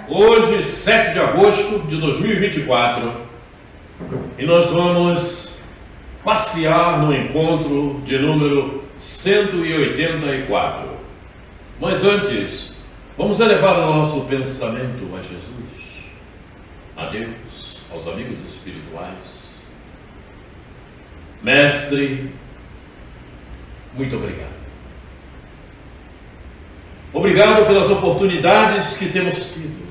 Hoje, 7 de agosto de 2024, e nós vamos passear no encontro de número 184. Mas antes, vamos elevar o nosso pensamento a Jesus, a Deus, aos amigos espirituais. Mestre, muito obrigado. Obrigado pelas oportunidades que temos tido.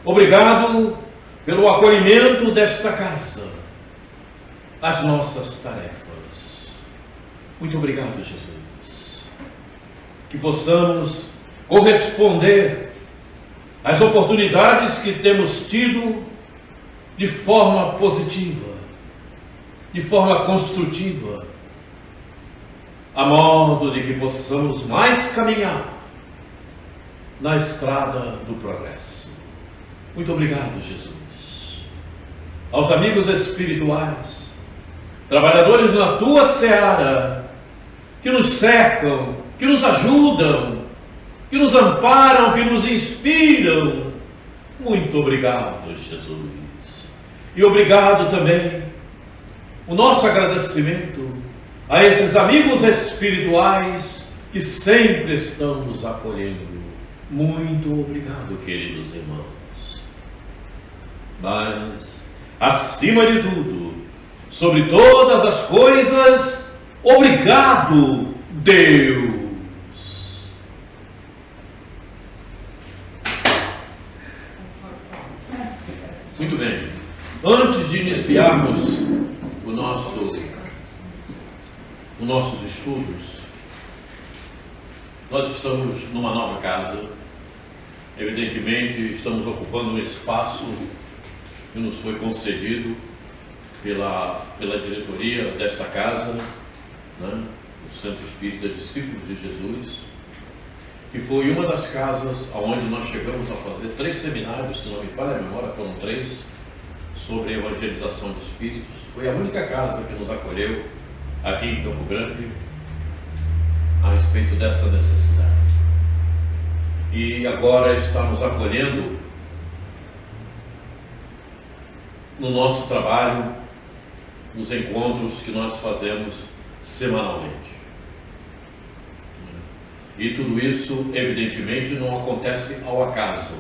Obrigado pelo acolhimento desta casa, as nossas tarefas. Muito obrigado, Jesus. Que possamos corresponder às oportunidades que temos tido de forma positiva, de forma construtiva, a modo de que possamos mais caminhar na estrada do progresso. Muito obrigado, Jesus. Aos amigos espirituais, trabalhadores na tua seara, que nos cercam, que nos ajudam, que nos amparam, que nos inspiram. Muito obrigado, Jesus. E obrigado também, o nosso agradecimento a esses amigos espirituais que sempre estão nos acolhendo. Muito obrigado, queridos irmãos. Mas, acima de tudo, sobre todas as coisas, obrigado, Deus. Muito bem. Antes de iniciarmos os nossos estudos, nós estamos numa nova casa. Evidentemente, estamos ocupando um espaço que nos foi concedido pela diretoria desta casa, né? O Centro Espírita Discípulos de Jesus, que foi uma das casas onde nós chegamos a fazer 3 seminários, se não me falha a memória, foram 3, sobre evangelização de espíritos. Foi a única casa que nos acolheu aqui em Campo Grande a respeito dessa necessidade. E agora está nos acolhendo no nosso trabalho, nos encontros que nós fazemos semanalmente. E tudo isso, evidentemente, não acontece ao acaso.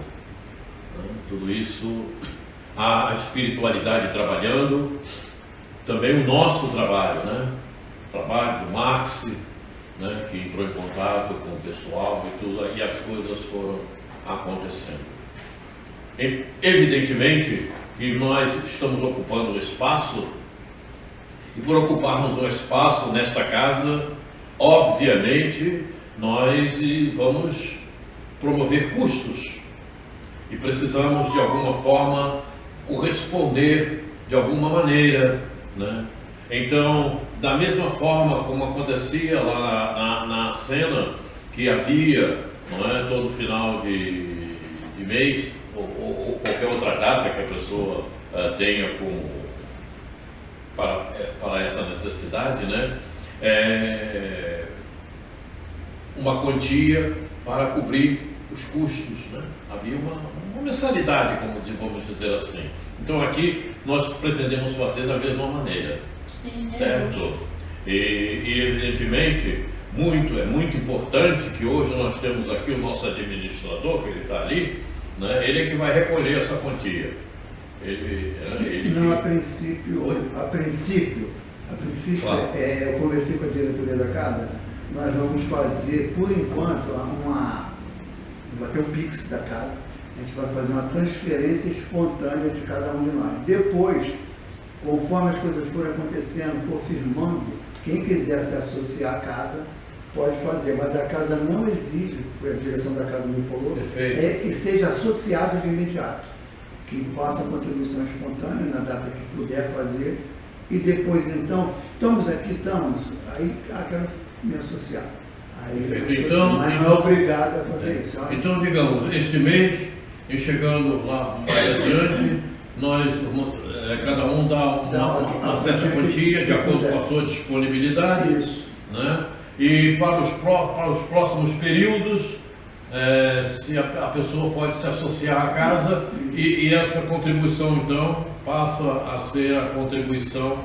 Tudo isso, a espiritualidade trabalhando, também o nosso trabalho, né? O trabalho do Maxi, né? Que entrou em contato com o pessoal e tudo, e as coisas foram acontecendo. Evidentemente que nós estamos ocupando o espaço, e por ocuparmos o espaço nesta casa, obviamente, nós vamos promover custos e precisamos de alguma forma corresponder de alguma maneira, né? Então, da mesma forma como acontecia lá na cena que havia, não é, todo final de mês ou qualquer outra data que a pessoa tenha para essa necessidade, né? Uma quantia para cobrir os custos, né? Havia uma mensalidade, como vamos dizer assim. Então aqui nós pretendemos fazer da mesma maneira. Sim, certo? E evidentemente é muito importante que hoje nós temos aqui o nosso administrador, que ele está ali, né? Ele é que vai recolher essa quantia. A princípio, claro. Eu conversei com a diretoria da casa. Nós vamos fazer, por enquanto, vai ter um Pix da casa. A gente vai fazer uma transferência espontânea de cada um de nós. Depois, conforme as coisas forem acontecendo, for firmando, quem quiser se associar à casa pode fazer, mas a casa não exige, a direção da casa me falou, que seja associado de imediato, que faça a contribuição espontânea na data que puder fazer, e depois então, aí quero me associar. Então, mas não é obrigado a fazer isso. Então, digamos, este mês, e chegando lá mais adiante, nós, cada um dá uma certa quantia de acordo com a sua disponibilidade. Isso. Né? E para os próximos períodos, se a pessoa pode se associar à casa e essa contribuição então passa a ser a contribuição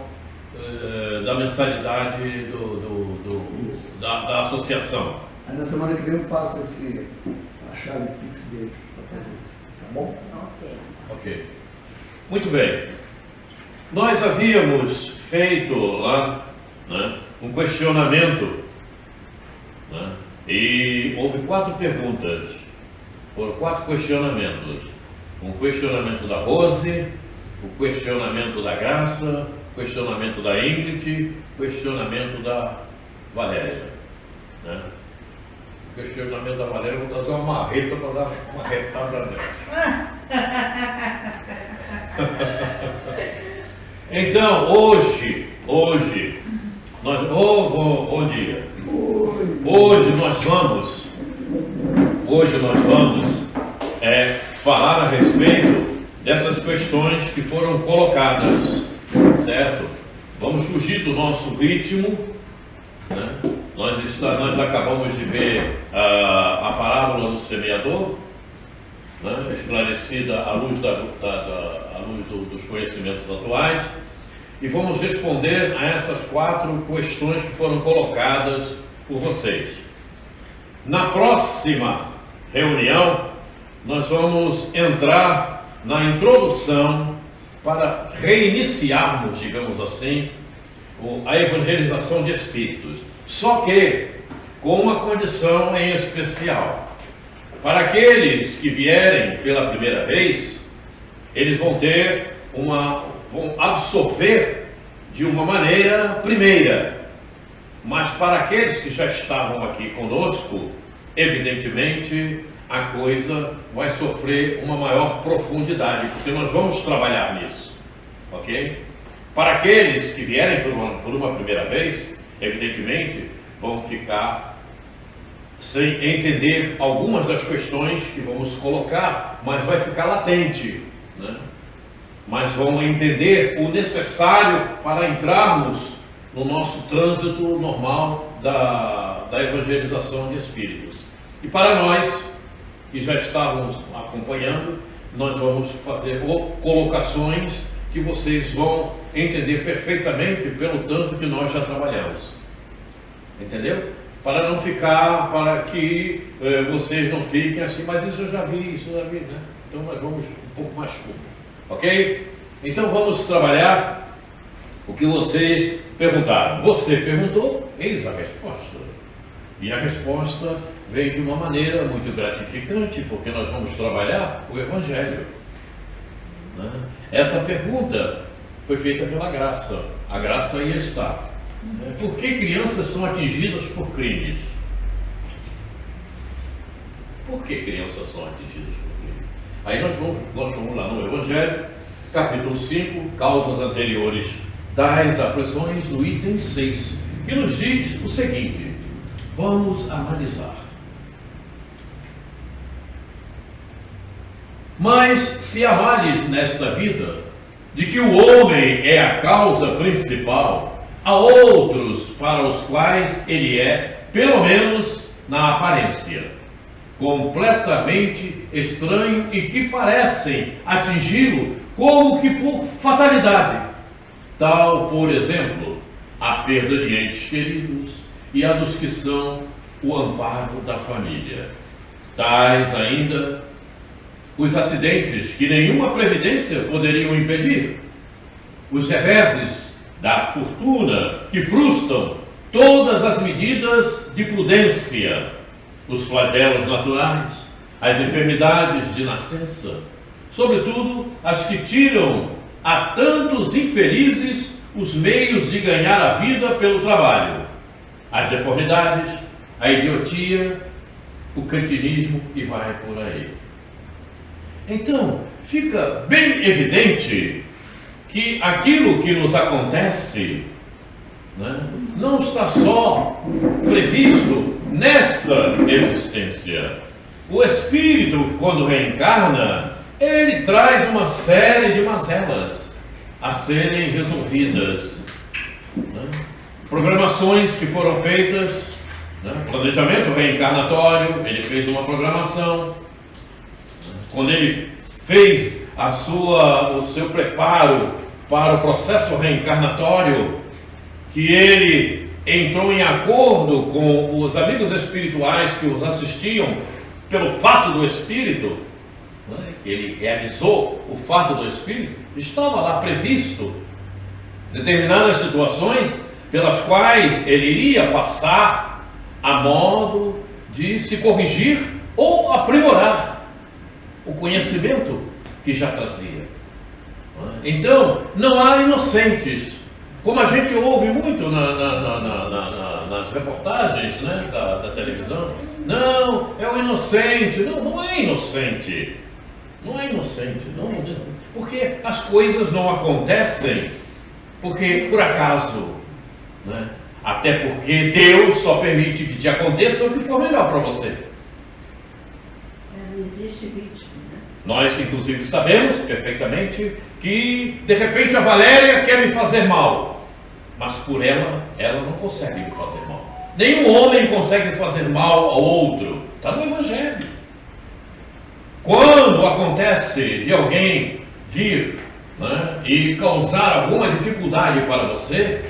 da mensalidade da associação. Aí na semana que vem eu passo a chave Pix deles para fazer isso, tá bom? Ok. Muito bem. Nós havíamos feito lá, né, um questionamento, né, e houve 4 perguntas, foram 4 questionamentos. Um questionamento da Rose, o questionamento da Graça, o questionamento da Ingrid, o questionamento da Valéria. Né? O questionamento da Valéria, eu vou trazer uma marreta para dar uma retada nela. Então, hoje, nós, bom dia. Hoje nós vamos falar a respeito dessas questões que foram colocadas, certo? Vamos fugir do nosso ritmo, né? Nós acabamos de ver a parábola do semeador, né? Esclarecida à luz, dos conhecimentos atuais, e vamos responder a essas 4 questões que foram colocadas por vocês. Na próxima reunião, nós vamos entrar na introdução para reiniciarmos, digamos assim, a evangelização de espíritos. Só que com uma condição em especial. Para aqueles que vierem pela primeira vez, eles vão absorver de uma maneira primeira. Mas para aqueles que já estavam aqui conosco, evidentemente a coisa vai sofrer uma maior profundidade, porque nós vamos trabalhar nisso, ok? Para aqueles que vierem por uma primeira vez, evidentemente vão ficar sem entender algumas das questões que vamos colocar, mas vai ficar latente, né? Mas vão entender o necessário para entrarmos no nosso trânsito normal da evangelização de espíritos. E para nós, que já estávamos acompanhando, nós vamos fazer colocações que vocês vão entender perfeitamente pelo tanto que nós já trabalhamos. Entendeu? Para não ficar, para que vocês não fiquem assim, mas isso eu já vi, né? Então nós vamos um pouco mais fundo, ok? Então vamos trabalhar o que vocês perguntaram. Você perguntou, eis a resposta. E a resposta veio de uma maneira muito gratificante, porque nós vamos trabalhar o Evangelho, né? Essa pergunta foi feita pela Graça. A Graça aí está. Por que crianças são atingidas por crimes? Por que crianças são atingidas por crimes? Aí nós vamos lá no Evangelho, capítulo 5, causas anteriores das aflições, no item 6, que nos diz o seguinte: vamos analisar. Mas se há males nesta vida, de que o homem é a causa principal, há outros para os quais ele é, pelo menos na aparência, completamente estranho e que parecem atingi-lo como que por fatalidade. Tal, por exemplo, a perda de entes queridos e a dos que são o amparo da família. Tais ainda os acidentes que nenhuma previdência poderiam impedir, os reveses da fortuna que frustram todas as medidas de prudência, os flagelos naturais, as enfermidades de nascença, sobretudo as que tiram a tantos infelizes os meios de ganhar a vida pelo trabalho, as deformidades, a idiotia, o cretinismo e vai por aí. Então, fica bem evidente que aquilo que nos acontece, né, não está só previsto nesta existência. O espírito, quando reencarna, ele traz uma série de mazelas a serem resolvidas, né? Programações que foram feitas né? Planejamento reencarnatório, ele fez uma programação. Quando ele fez o seu preparo para o processo reencarnatório, que ele entrou em acordo com os amigos espirituais que os assistiam pelo fato do espírito, né? Ele realizou o fato do espírito, estava lá previsto determinadas situações pelas quais ele iria passar a modo de se corrigir ou aprimorar o conhecimento que já trazia. Então, não há inocentes, como a gente ouve muito nas reportagens, né, da televisão. Não, é o inocente. Não, não é inocente. Não é inocente. Não, porque as coisas não acontecem porque por acaso, né? Até porque Deus só permite que te aconteça o que for melhor para você. Não existe vítima, né? Nós, inclusive, sabemos perfeitamente que, de repente, a Valéria quer me fazer mal, mas por ela não consegue me fazer mal. Nenhum homem consegue fazer mal ao outro. Está no Evangelho. Quando acontece de alguém vir, né, e causar alguma dificuldade para você,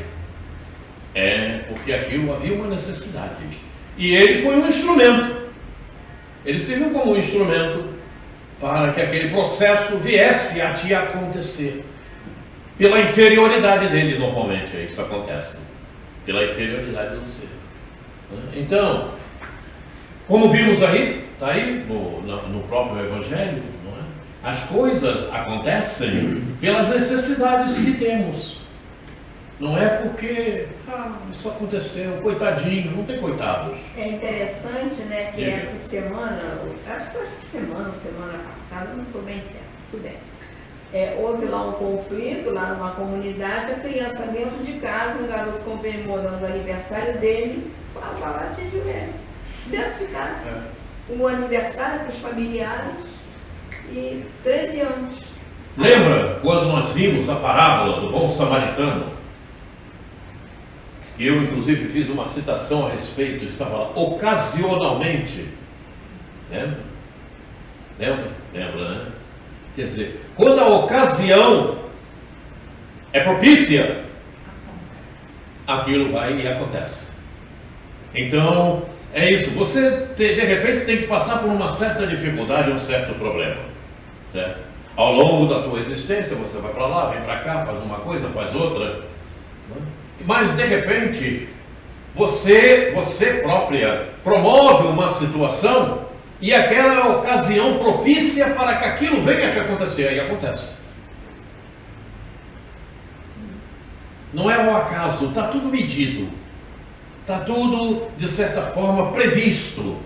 é porque aquilo havia uma necessidade. E ele foi um instrumento. Ele serviu como um instrumento para que aquele processo viesse a te acontecer. Pela inferioridade dele, normalmente, isso acontece. Pela inferioridade do ser. Então, como vimos aí, está aí no próprio Evangelho, não é? As coisas acontecem pelas necessidades que temos. Não é porque isso aconteceu, coitadinho, não tem coitados. É interessante, né, que essa semana, acho que foi essa semana ou semana passada, não estou bem certo, tudo bem. Houve lá um conflito, lá numa comunidade, a criança dentro de casa, um garoto comemorando o aniversário dele, foi lá de joelho, dentro de casa. O aniversário para os familiares e 13 anos. Lembra quando nós vimos a parábola do bom samaritano? Que eu, inclusive, fiz uma citação a respeito, estava lá, ocasionalmente. Lembra? Lembra, né? Quer dizer, quando a ocasião é propícia, aquilo vai e acontece. Então, é isso. Você, de repente, tem que passar por uma certa dificuldade, um certo problema. Certo? Ao longo da tua existência, você vai para lá, vem para cá, faz uma coisa, faz outra. Mas, de repente, você própria promove uma situação e aquela é a ocasião propícia para que aquilo venha a te acontecer. Aí acontece. Não é um acaso, está tudo medido. Está tudo, de certa forma, previsto.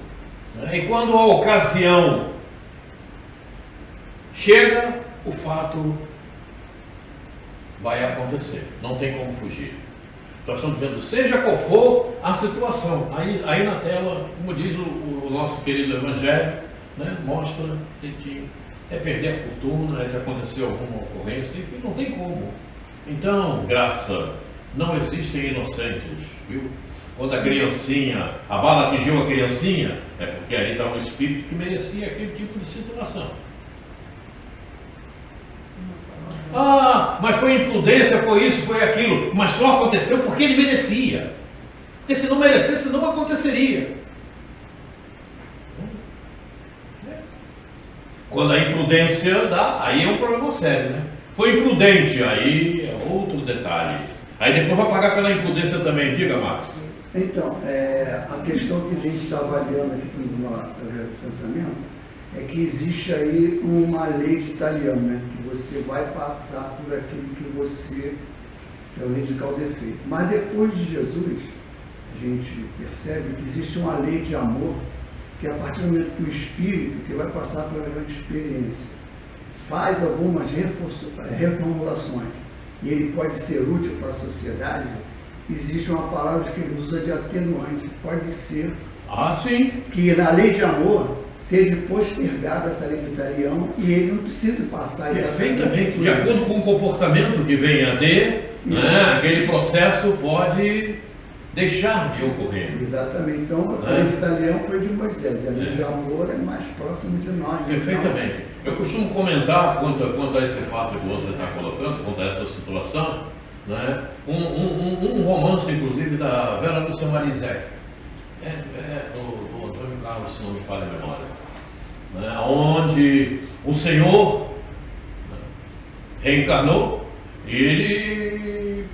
E quando a ocasião chega, o fato vai acontecer. Não tem como fugir. Nós estamos vendo, seja qual for a situação. Aí na tela, como diz o nosso querido Evangelho, né, mostra direitinho. Se é perder a fortuna, é que aconteceu alguma ocorrência, enfim, não tem como. Então, graça, não existem inocentes, viu? Quando a criancinha, a bala atingiu a criancinha, é porque ali está um espírito que merecia aquele tipo de situação. Mas foi imprudência, foi isso, foi aquilo, mas só aconteceu porque ele merecia. Porque se não merecesse, não aconteceria. Quando a imprudência dá, aí é um problema sério, né? Foi imprudente, aí é outro detalhe. Aí depois vai pagar pela imprudência também, diga, Marcos. Então, a questão que a gente está avaliando aqui no pensamento é que existe aí uma lei de Italiano, né? Que você vai passar por aquilo que você é a lei de causa e efeito. Mas depois de Jesus, a gente percebe que existe uma lei de amor, que a partir do momento que o espírito, que vai passar por uma grande experiência, faz algumas reformulações, e ele pode ser útil para a sociedade, existe uma palavra que ele usa de atenuante, que pode ser sim. Que na lei de amor seja postergada essa lei de Italiano e ele não precisa passar perfeitamente, de acordo com o comportamento que venha a ter, né, aquele processo pode deixar de ocorrer. Exatamente. Então, a lei de Italião foi de Moisés, a lei de amor é mais próximo de nós. Perfeitamente. Eu costumo comentar quanto a esse fato que você está colocando, quanto a essa situação, né? Um romance, inclusive, da Vera Lúcia Marizek, do Antônio Carlos, se não me falha a memória, né? Onde o Senhor, né, reencarnou e ele,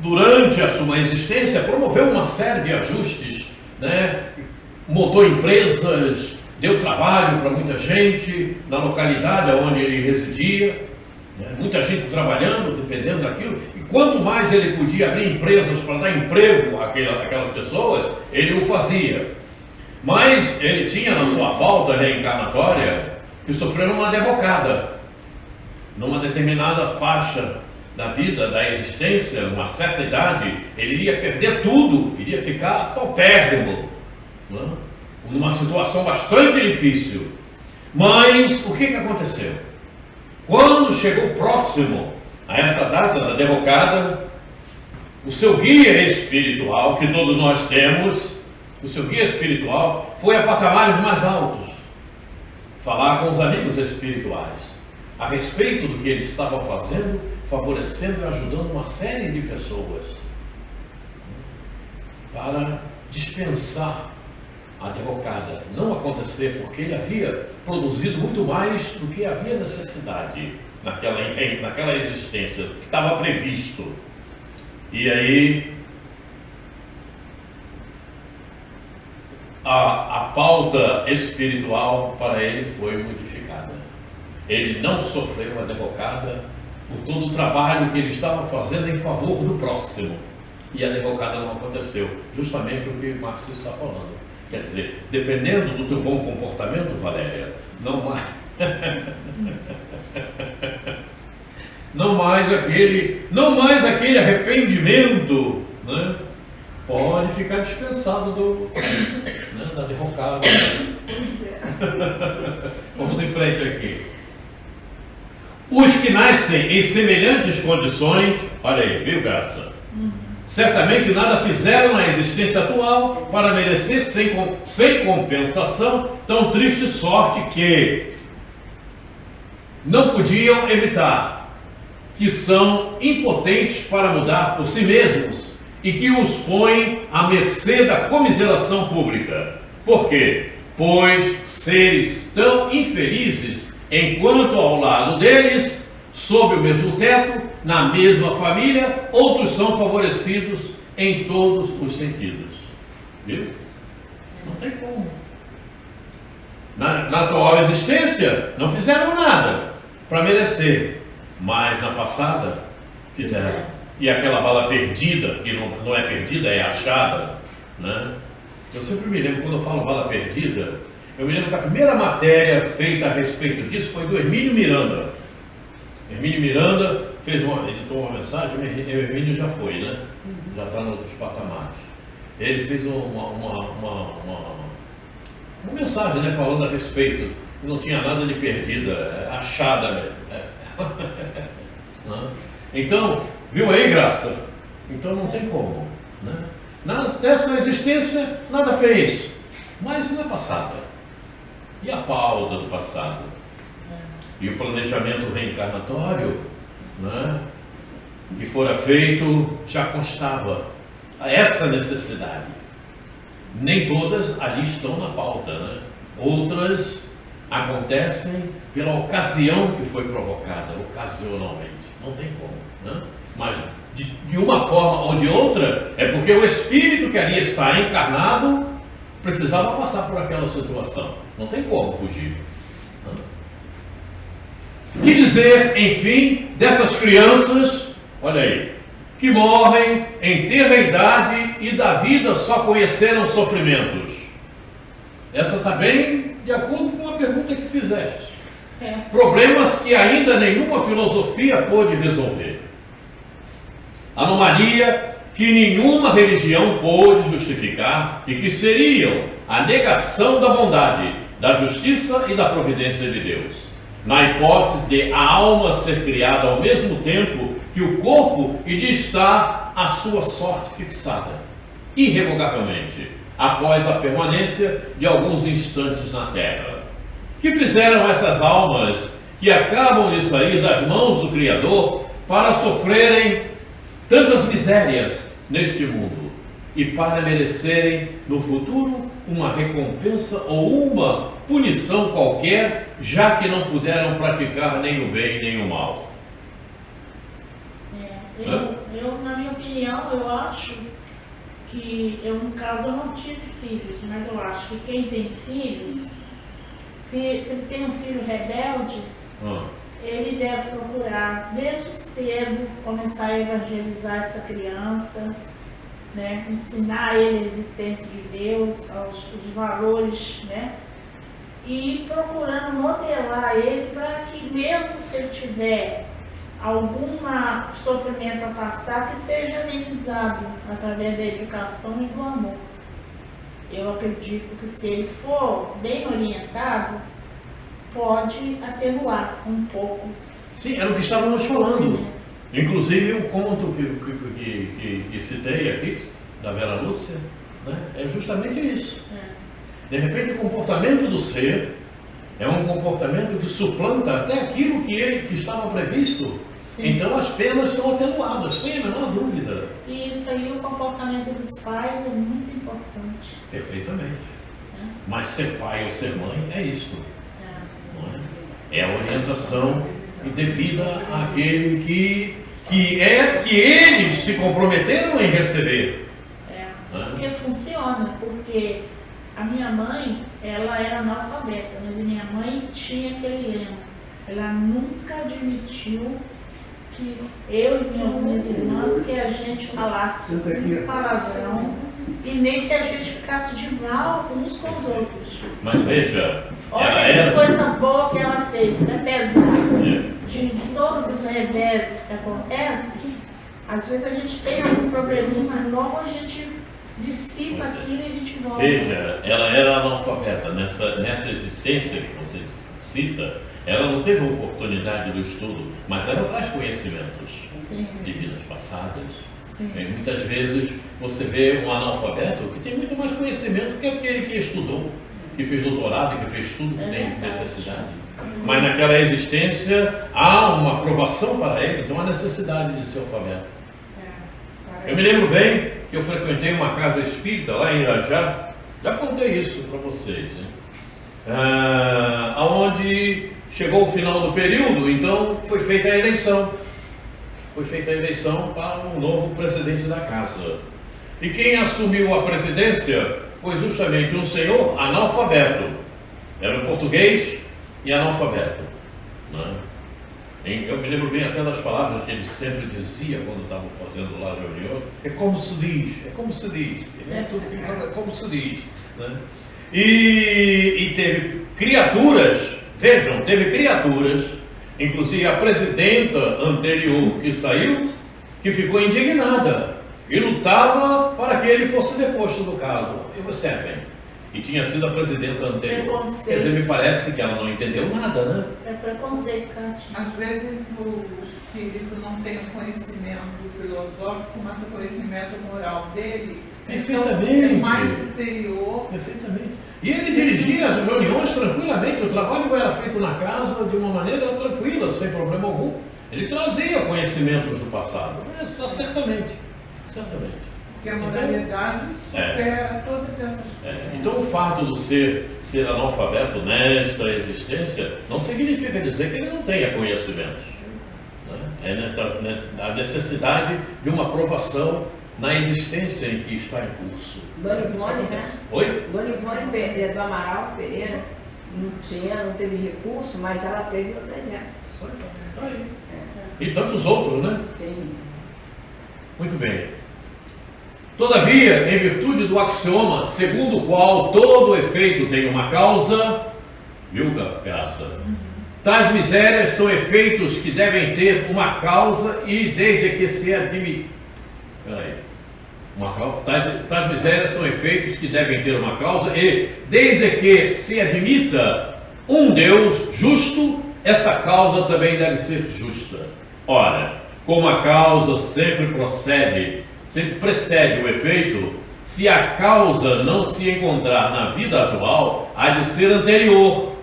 durante a sua existência, promoveu uma série de ajustes, né? Montou empresas, deu trabalho para muita gente na localidade onde ele residia, né? Muita gente trabalhando, dependendo daquilo, e quanto mais ele podia abrir empresas para dar emprego àquelas pessoas, ele o fazia. Mas ele tinha na sua pauta reencarnatória que sofreu uma derrocada, numa determinada faixa da vida, da existência, uma certa idade, ele iria perder tudo, iria ficar paupérrimo, né? Numa situação bastante difícil. Mas o que aconteceu? Quando chegou próximo a essa data da derrocada, o seu guia espiritual, que todos nós temos, o seu guia espiritual foi a patamares mais altos, falar com os amigos espirituais a respeito do que ele estava fazendo, favorecendo e ajudando uma série de pessoas para dispensar a derrocada, não acontecer, porque ele havia produzido muito mais do que havia necessidade naquela existência que estava previsto. E aí a pauta espiritual para ele foi modificada. Ele não sofreu a derrocada por todo o trabalho que ele estava fazendo em favor do próximo. E a derrocada não aconteceu, justamente o que o Marx está falando. Quer dizer, dependendo do teu bom comportamento, Valéria, não mais aquele arrependimento, né, pode ficar dispensado da derrocada. Vamos em frente aqui. Os que nascem em semelhantes condições, olha aí, viu, Graça? Certamente nada fizeram na existência atual para merecer sem compensação tão triste sorte que não podiam evitar, que são impotentes para mudar por si mesmos e que os põem à mercê da comiseração pública. Por quê? Pois seres tão infelizes, enquanto ao lado deles, sob o mesmo teto, na mesma família, outros são favorecidos em todos os sentidos. Viu? Não tem como. Na atual existência, não fizeram nada para merecer, mas na passada, fizeram. E aquela bala perdida, que não é perdida, é achada, né? Eu sempre me lembro, quando eu falo bala perdida, eu me lembro que a primeira matéria feita a respeito disso foi do Hermínio Miranda. Hermínio Miranda editou uma mensagem, o Hermínio já foi, né? Já está em outros patamares. Ele fez uma mensagem, né, falando a respeito, que não tinha nada de perdida, achada. Então, viu aí, Graça? Então não tem como, né? Nessa existência nada fez, mas na passada. E a pauta do passado? E o planejamento reencarnatório, né, que fora feito, já constava essa necessidade. Nem todas ali estão na pauta, né? Outras acontecem pela ocasião que foi provocada, ocasionalmente. Não tem como, né? Mas de uma forma ou de outra, é porque o espírito que ali está encarnado precisava passar por aquela situação. Não tem como fugir. Que dizer, enfim, dessas crianças, olha aí, que morrem em terra idade e da vida só conheceram sofrimentos? Essa está bem de acordo com a pergunta que fizeste. Problemas que ainda nenhuma filosofia pôde resolver. Anomalia que nenhuma religião pôde justificar e que seriam a negação da bondade, da justiça e da providência de Deus. Na hipótese de a alma ser criada ao mesmo tempo que o corpo e de estar a sua sorte fixada, irrevogavelmente, após a permanência de alguns instantes na terra. Que fizeram essas almas que acabam de sair das mãos do Criador para sofrerem tantas misérias neste mundo e para merecerem no futuro uma recompensa ou uma punição qualquer, já que não puderam praticar nem o bem nem o mal? Eu, na minha opinião, eu acho que eu, no caso, eu não tive filhos, mas eu acho que quem tem filhos, se ele tem um filho rebelde, ele deve procurar desde cedo começar a evangelizar essa criança, né? Ensinar a ele a existência de Deus, os valores, né? E procurando modelar ele para que, mesmo se ele tiver algum sofrimento a passar, que seja amenizado através da educação e do amor. Eu acredito que, se ele for bem orientado, pode atenuar um pouco. Sim, era o que estávamos falando. Inclusive o conto que citei aqui, da Vera Lúcia, né, é justamente isso. De repente o comportamento do ser é um comportamento que suplanta até aquilo que estava previsto. Sim. Então as penas são atenuadas, sem a menor dúvida. E isso aí, o comportamento dos pais é muito importante. Perfeitamente. Mas ser pai ou ser mãe é isto. É a orientação devida àquele que eles se comprometeram em receber. Porque funciona, porque a minha mãe, ela era analfabeta, mas a minha mãe tinha aquele lema. Ela nunca admitiu que eu e minhas irmãs, que a gente falasse um palavrão e nem que a gente ficasse de mal uns com os outros. Mas veja, olha que coisa boa que ela fez, né? Apesar de todos os reveses que acontecem, às vezes a gente tem algum probleminha, mas logo a gente dissipa aquilo e a gente volta. Veja, ela era analfabeta nessa existência que você cita. Ela não teve a oportunidade do estudo, mas ela traz conhecimentos de vidas passadas. E muitas vezes você vê um analfabeto que tem muito mais conhecimento que aquele que estudou, que fez doutorado, que fez tudo que tem necessidade. Mas naquela existência há uma aprovação para ele, então há necessidade de ser alfabeto. Eu me lembro bem que eu frequentei uma casa espírita lá em Irajá, já contei isso para vocês, né? Onde chegou o final do período, então foi feita a eleição. Foi feita a eleição para um novo presidente da casa. E quem assumiu a presidência foi justamente um senhor analfabeto. Era um português e analfabeto. Né? Eu me lembro bem até das palavras que ele sempre dizia quando estavam fazendo lá a reunião. É como se diz. Tudo que ele fala é como se diz. Né? E teve criaturas, vejam, inclusive a presidenta anterior que saiu, que ficou indignada e lutava para que ele fosse deposto do cargo. E observem, e tinha sido a presidenta anterior. Quer dizer, me parece que ela não entendeu nada, né? É preconceito, Às vezes o espírito não tem o conhecimento filosófico, mas o conhecimento moral dele perfeitamente, é mais superior. Perfeitamente. E ele dirigia as reuniões tranquilamente, o trabalho era feito na casa de uma maneira tranquila, sem problema algum. Ele trazia conhecimentos do passado, certamente. Porque a moralidade supera todas essas coisas. Então o fato do ser analfabeto nesta existência não significa dizer que ele não tenha conhecimentos. A necessidade de uma aprovação na existência em que está em curso. Dona Ivone, né? Oi? Dona Ivone do Amaral Pereira não teve recurso, mas ela teve outro exemplo. E tantos outros, né? Sim. Muito bem. Todavia, em virtude do axioma segundo o qual todo efeito tem uma causa, viu, Graça? Tais misérias são efeitos que devem ter uma causa e desde que se admite. Tais misérias são efeitos que devem ter uma causa e desde que se admita um Deus justo, essa causa também deve ser justa. Ora, como a causa sempre precede o efeito, se a causa não se encontrar na vida atual, há de ser anterior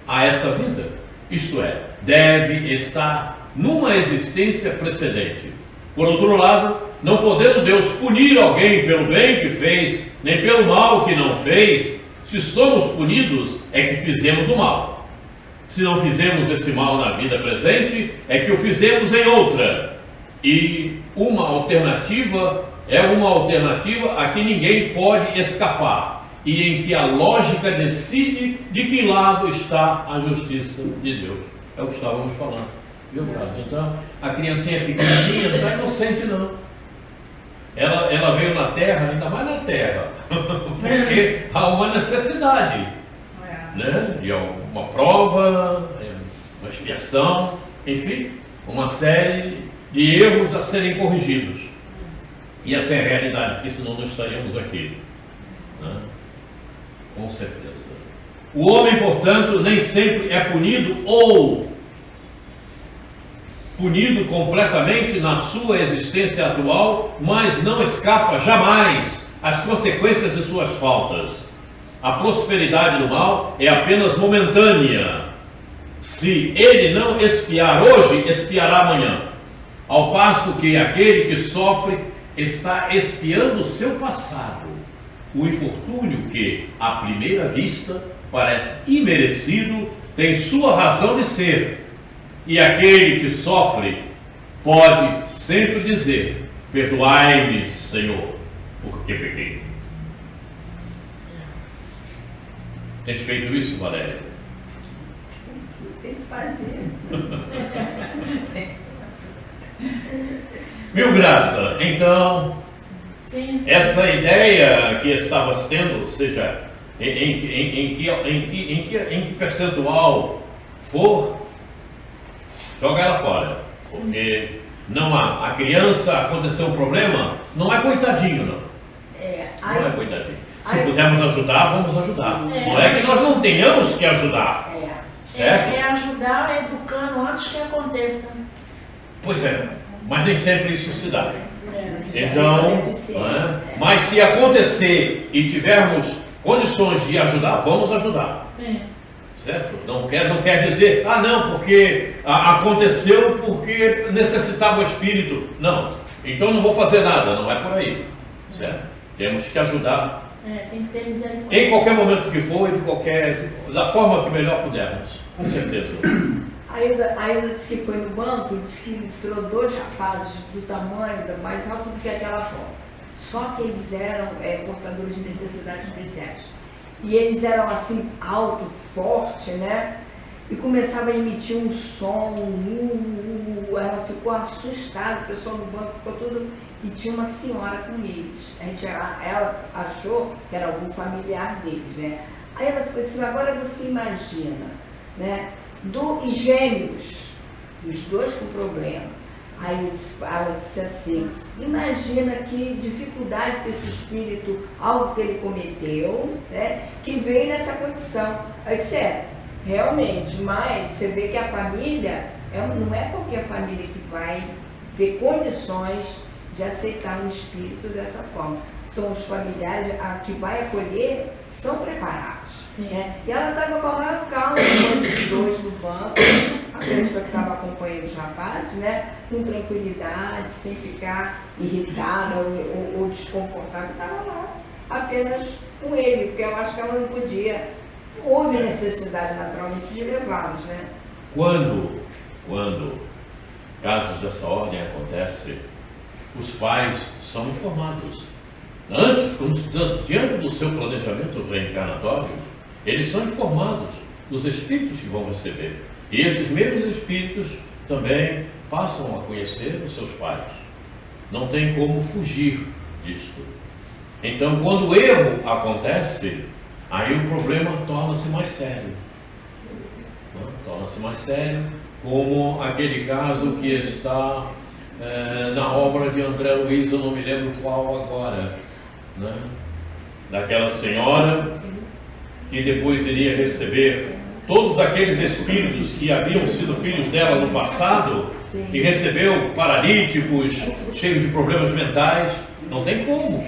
a essa vida. Isto é, deve estar numa existência precedente. Por outro lado, não podendo Deus punir alguém pelo bem que fez, nem pelo mal que não fez, se somos punidos, é que fizemos o mal. Se não fizemos esse mal na vida presente, é que o fizemos em outra. E uma alternativa é uma alternativa a que ninguém pode escapar, e em que a lógica decide de que lado está a justiça de Deus. É o que estávamos falando, viu, Brasil? Então, a criancinha pequenininha não está inocente, não. Ela veio na Terra, ainda mais na Terra, porque há uma necessidade, né? E uma prova, uma expiação, enfim, uma série de erros a serem corrigidos. E essa é a realidade, porque senão não estaríamos aqui, né? Com certeza. O homem, portanto, nem sempre é punido ou punido completamente na sua existência atual, mas não escapa jamais às consequências de suas faltas. A prosperidade do mal é apenas momentânea. Se ele não expiar hoje, expiará amanhã. Ao passo que aquele que sofre está expiando o seu passado. O infortúnio que, à primeira vista, parece imerecido, tem sua razão de ser. E aquele que sofre pode sempre dizer: perdoai-me, Senhor, porque pequei. Tens feito isso, Valéria? Tem que fazer. Mil graça. Então, Sim. essa ideia que estavas tendo, ou seja, em que percentual for, joga ela fora, porque não há. A criança, aconteceu um problema, não é coitadinho, não. Não é coitadinho. Se pudermos ajudar, vamos ajudar. Não é que nós não tenhamos que ajudar, certo? É ajudar educando antes que aconteça. Pois é, mas nem sempre isso se dá. É Então, mas se acontecer e tivermos condições de ajudar, vamos ajudar. Sim. Certo? Não quer dizer, não, porque aconteceu porque necessitava o espírito. Não, então não vou fazer nada, não é por aí. Certo? Temos que ajudar. Tem que ter misericórdia. Em qualquer momento que for, da forma que melhor pudermos, com certeza. Ainda disse que foi no banco, disse que entrou 2 rapazes do tamanho, mais alto do que aquela porta. Só que eles eram portadores de necessidades especiais. E eles eram assim, alto, forte, né? E começava a emitir um som, ela ficou assustada, o pessoal no banco ficou tudo. E tinha uma senhora com eles. Ela achou que era algum familiar deles, né? Aí ela ficou assim: agora você imagina, né? E gêmeos, os 2 com problema. Aí ela disse assim: imagina que dificuldade que esse espírito, algo que ele cometeu, né, que veio nessa condição. Aí eu disse: realmente, mas você vê que a família, não é qualquer família que vai ter condições de aceitar um espírito dessa forma. São os familiares que vai acolher, são preparados. Né? E ela estava com a maior calma, os 2 no banco, a pessoa que estava acompanhando os rapazes, né? Com tranquilidade, sem ficar irritada ou desconfortável, estava lá apenas com ele, porque eu acho que ela não podia. Houve necessidade naturalmente de levá-los, né? Quando casos dessa ordem acontecem, os pais são informados. Diante do seu planejamento reencarnatório, eles são informados dos espíritos que vão receber. E esses mesmos espíritos também passam a conhecer os seus pais. Não tem como fugir disto. Então, quando o erro acontece, aí o problema torna-se mais sério. Torna-se mais sério, como aquele caso que está na obra de André Luiz, eu não me lembro qual agora, daquela senhora que depois iria receber todos aqueles espíritos que haviam sido filhos dela no passado, Sim. e recebeu paralíticos, cheios de problemas mentais, não tem como.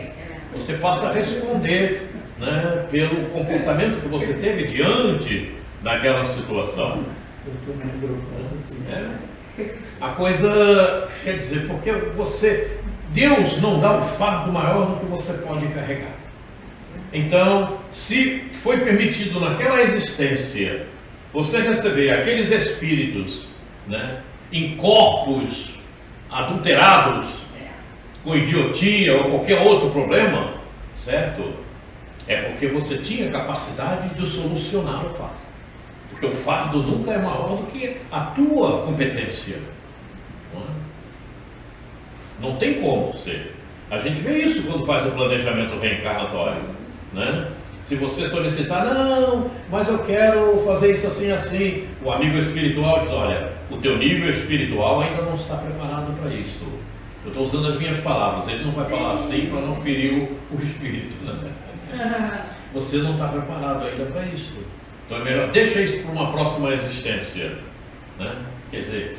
Você passa a responder, né, pelo comportamento que você teve diante daquela situação. A coisa, quer dizer, porque Deus não dá um fardo maior do que você pode carregar. Então, se foi permitido naquela existência você receber aqueles espíritos, né, em corpos adulterados, com idiotia ou qualquer outro problema, certo? É porque você tinha capacidade de solucionar o fardo. Porque o fardo nunca é maior do que a tua competência. Não tem como ser. A gente vê isso quando faz o planejamento reencarnatório, né? Se você solicitar, não, mas eu quero fazer isso assim, assim, o amigo espiritual diz, olha, o teu nível espiritual ainda não está preparado para isso. Eu estou usando as minhas palavras, ele não vai falar assim para não ferir o espírito, né? Você não está preparado ainda para isso. Então é melhor, deixa isso para uma próxima existência, né? Quer dizer,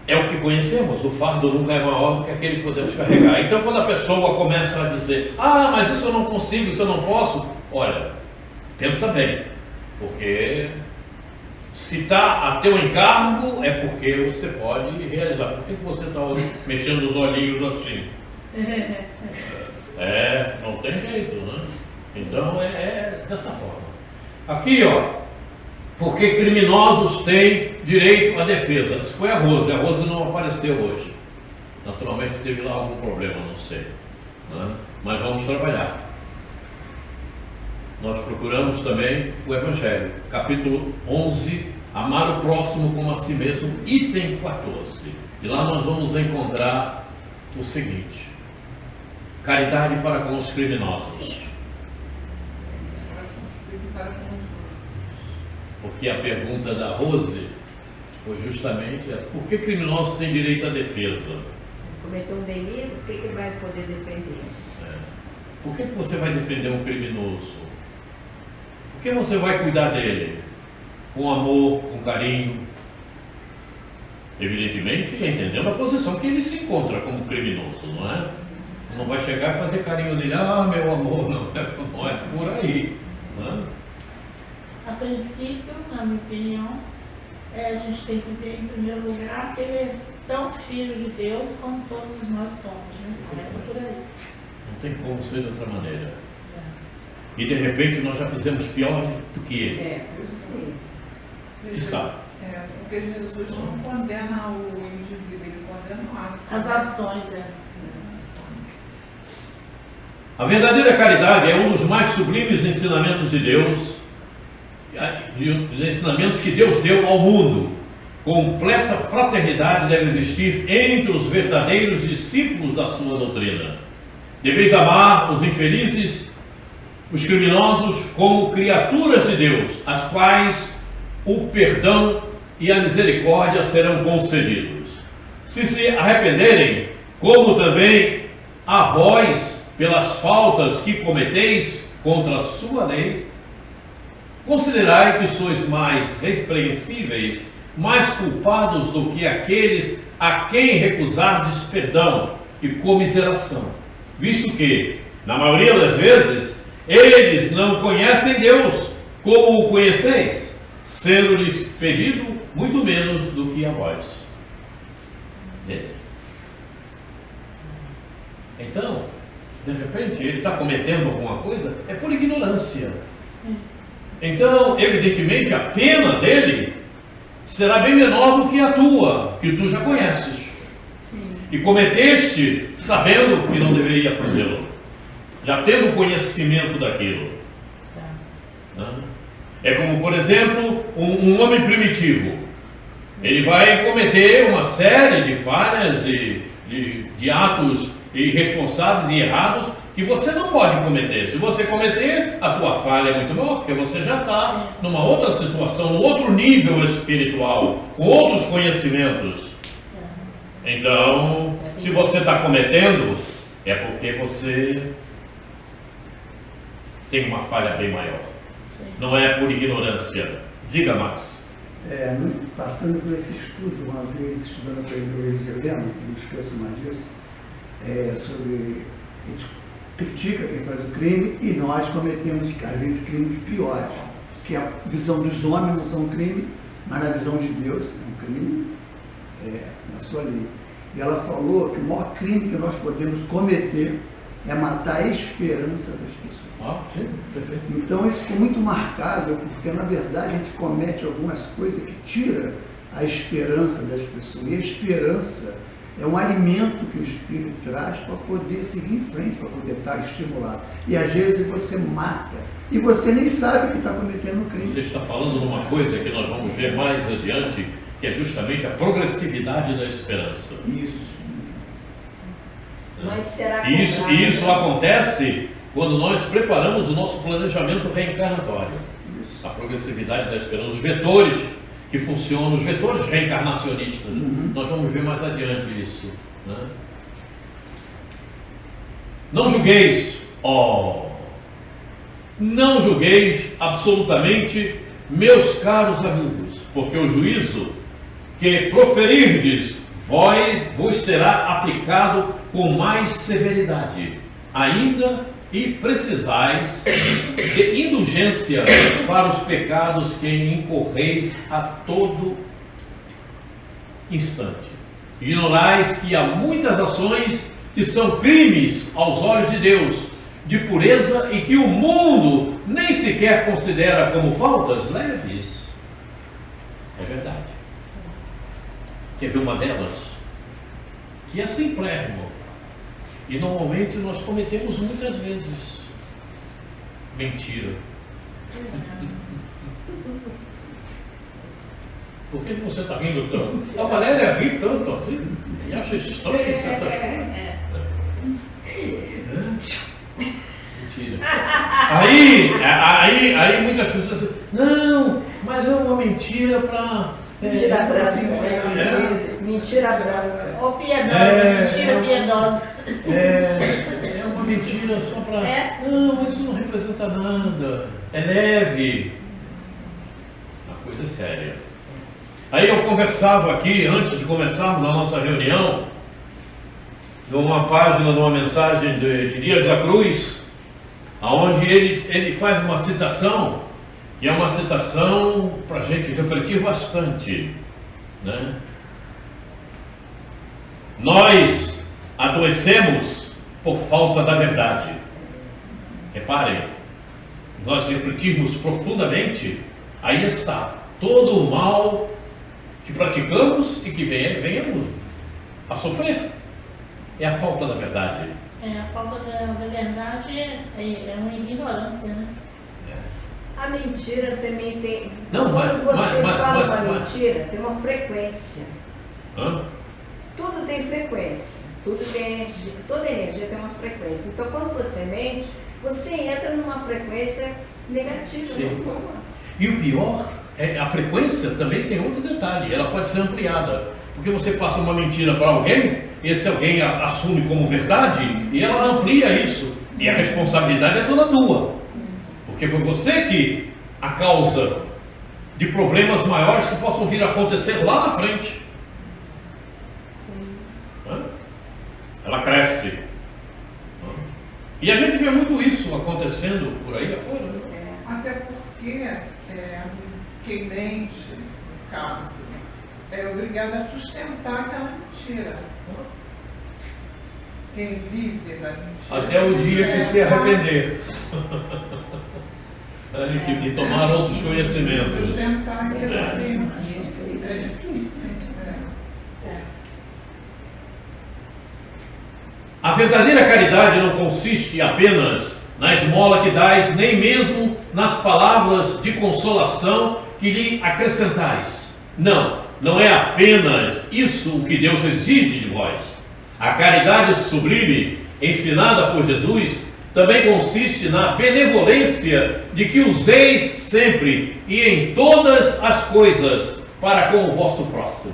é o que conhecemos, o fardo nunca é maior do que aquele que podemos carregar. Então quando a pessoa começa a dizer, ah, mas isso eu não consigo, isso eu não posso, olha, pensa bem, porque se está a teu encargo é porque você pode realizar. Por que você está mexendo os olhinhos assim? Não tem jeito, né? Então é dessa forma. Aqui, ó, porque criminosos têm direito à defesa. Isso foi a Rose não apareceu hoje. Naturalmente teve lá algum problema, não sei, né? Mas vamos trabalhar. Nós procuramos também o Evangelho, capítulo 11, amar o próximo como a si mesmo, item 14. E lá nós vamos encontrar o seguinte: caridade para com os criminosos. Porque a pergunta da Rose foi justamente essa: por que criminosos têm direito à defesa? Cometeu um delito, o que vai poder defender? Por que você vai defender um criminoso? Por que você vai cuidar dele? Com amor, com carinho? Evidentemente, entendendo a posição que ele se encontra como criminoso, não é? Não vai chegar e fazer carinho dele, ah, meu amor, não é por aí, não é? A princípio, na minha opinião, a gente tem que ver em primeiro lugar que ele é tão filho de Deus como todos nós somos, né? Começa por aí. Não tem como ser de outra maneira. E de repente nós já fizemos pior do que ele. Que sabe? Porque Jesus não condena o indivíduo, ele condena o ato. As ações, A verdadeira caridade é um dos mais sublimes ensinamentos de Deus, dos ensinamentos que Deus deu ao mundo. Completa fraternidade deve existir entre os verdadeiros discípulos da sua doutrina. Deveis amar os infelizes, os criminosos, como criaturas de Deus, às quais o perdão e a misericórdia serão concedidos. Se arrependerem, como também a vós, pelas faltas que cometeis contra a sua lei, considerai que sois mais repreensíveis, mais culpados do que aqueles a quem recusardes perdão e comiseração, visto que, na maioria das vezes, eles não conhecem Deus como o conheceis, sendo-lhes pedido muito menos do que a vós. Então, de repente, ele está cometendo alguma coisa, é por ignorância. Sim. Então, evidentemente, a pena dele será bem menor do que a tua, que tu já conheces. Sim. E cometeste sabendo que não deveria fazê-lo, já tendo conhecimento daquilo. Tá. É como, por exemplo, um homem primitivo. Ele vai cometer uma série de falhas, de atos irresponsáveis e errados que você não pode cometer. Se você cometer, a tua falha é muito maior, porque você já está numa outra situação, num outro nível espiritual, com outros conhecimentos. Então, se você está cometendo, é porque você tem uma falha bem maior. Sim. Não é por ignorância. Diga, Max. Passando por esse estudo, uma vez estudando com a Luiz Helena, não esqueço mais disso, sobre a gente critica quem faz o crime e nós cometemos, às vezes, crimes piores, que a visão dos homens não são um crime, mas na visão de Deus é um crime na sua lei. E ela falou que o maior crime que nós podemos cometer é matar a esperança das pessoas. Sim, perfeito. Então isso ficou muito marcado, porque na verdade a gente comete algumas coisas que tira a esperança das pessoas. E a esperança é um alimento que o Espírito traz para poder seguir em frente, para poder estar estimulado. E às vezes você mata e você nem sabe que está cometendo um crime. Você está falando numa coisa que nós vamos ver mais adiante, que é justamente a progressividade da esperança. Isso. Mas será E isso acontece quando nós preparamos o nosso planejamento reencarnatório. Isso. A progressividade da esperança, os vetores que funcionam, os vetores reencarnacionistas. Nós vamos ver mais adiante isso. Né? Não julgueis, não julgueis absolutamente, meus caros amigos, porque o juízo que proferirdes vos será aplicado com mais severidade, ainda e precisais de indulgência para os pecados que incorreis a todo instante. Ignorais que há muitas ações que são crimes aos olhos de Deus, de pureza, e que o mundo nem sequer considera como faltas leves. É verdade. Quer ver uma delas? Que é simplérrimo. E normalmente nós cometemos muitas vezes. Mentira. Por que você está rindo tanto? A Valéria ri tanto assim. E acha estranho certas coisas. Mentira. Aí muitas pessoas dizem, não, mas é uma mentira para... Mentira branca. Mentira branca. Ou piedosa, mentira piedosa. É uma mentira só para... Não, isso não representa nada. É leve. Uma coisa séria. Aí eu conversava aqui, antes de começarmos a nossa reunião, numa página, numa mensagem de Dias da Cruz, onde ele faz uma citação, que é uma citação para a gente refletir bastante, né? Nós adoecemos por falta da verdade. Reparem, nós refletirmos profundamente, aí está todo o mal que praticamos e que venhamos a sofrer. É a falta da verdade. A falta da verdade é uma ignorância, né? A mentira também tem... Não, quando você fala uma mas- mentira, tem uma frequência. Hã? Tudo tem frequência. Tudo tem energia. Toda energia tem uma frequência. Então, quando você mente, você entra numa frequência negativa. Sim. Não? E o pior, a frequência também tem outro detalhe, ela pode ser ampliada. Porque você passa uma mentira para alguém, esse alguém assume como verdade e ela amplia isso. E a responsabilidade é toda tua. Porque foi você que a causa de problemas maiores que possam vir a acontecer lá na frente. Hã? Ela cresce. E a gente vê muito isso acontecendo por aí afora. Né? Até porque quem mente, no caso, é obrigado a sustentar aquela mentira. Quem vive da mentira. Até o dia que se arrepender. E tomar outros conhecimentos. Sustentar aquilo É. ali. É difícil. A verdadeira caridade não consiste apenas na esmola que dais, nem mesmo nas palavras de consolação que lhe acrescentais. Não é apenas isso o que Deus exige de vós. A caridade sublime, ensinada por Jesus, também consiste na benevolência de que useis sempre e em todas as coisas para com o vosso próximo.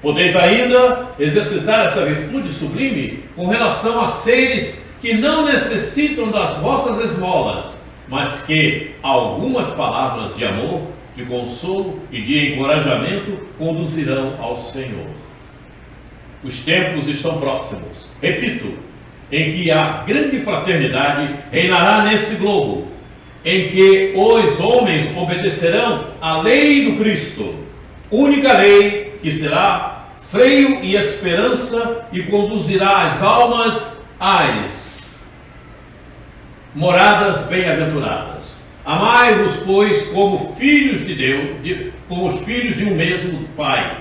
Podeis ainda exercitar essa virtude sublime com relação a seres que não necessitam das vossas esmolas, mas que algumas palavras de amor de consolo e de encorajamento conduzirão ao Senhor. Os tempos estão próximos, repito, em que a grande fraternidade reinará nesse globo, em que os homens obedecerão à lei do Cristo, única lei que será freio e esperança e conduzirá as almas às moradas bem-aventuradas. Amai-vos, pois, como filhos de Deus, como os filhos de um mesmo Pai.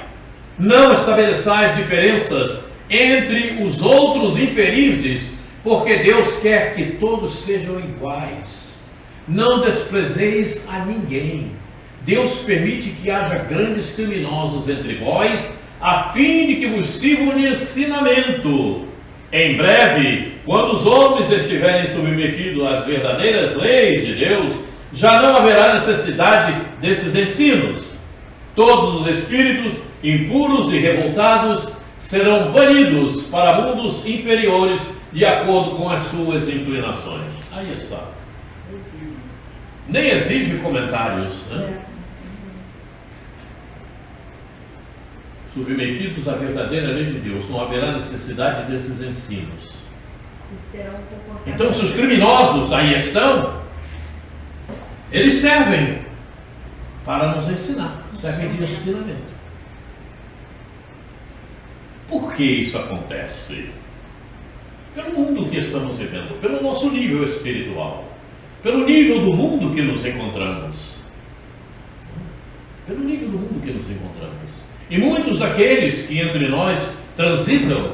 Não estabeleçais diferenças entre os outros infelizes, porque Deus quer que todos sejam iguais. Não desprezeis a ninguém. Deus permite que haja grandes criminosos entre vós, a fim de que vos sirvam de ensinamento. Em breve, quando os homens estiverem submetidos às verdadeiras leis de Deus, já não haverá necessidade desses ensinos. Todos os espíritos impuros e revoltados serão banidos para mundos inferiores de acordo com as suas inclinações. Aí está. Nem exige comentários, né? Submetidos à verdadeira lei de Deus, não haverá necessidade desses ensinos. Então, se os criminosos aí estão, eles servem para nos ensinar, servem de ensinamento. Por que isso acontece? Pelo mundo que estamos vivendo, pelo nosso nível espiritual, pelo nível do mundo que nos encontramos. Pelo nível do mundo que nos encontramos. E muitos daqueles que entre nós transitam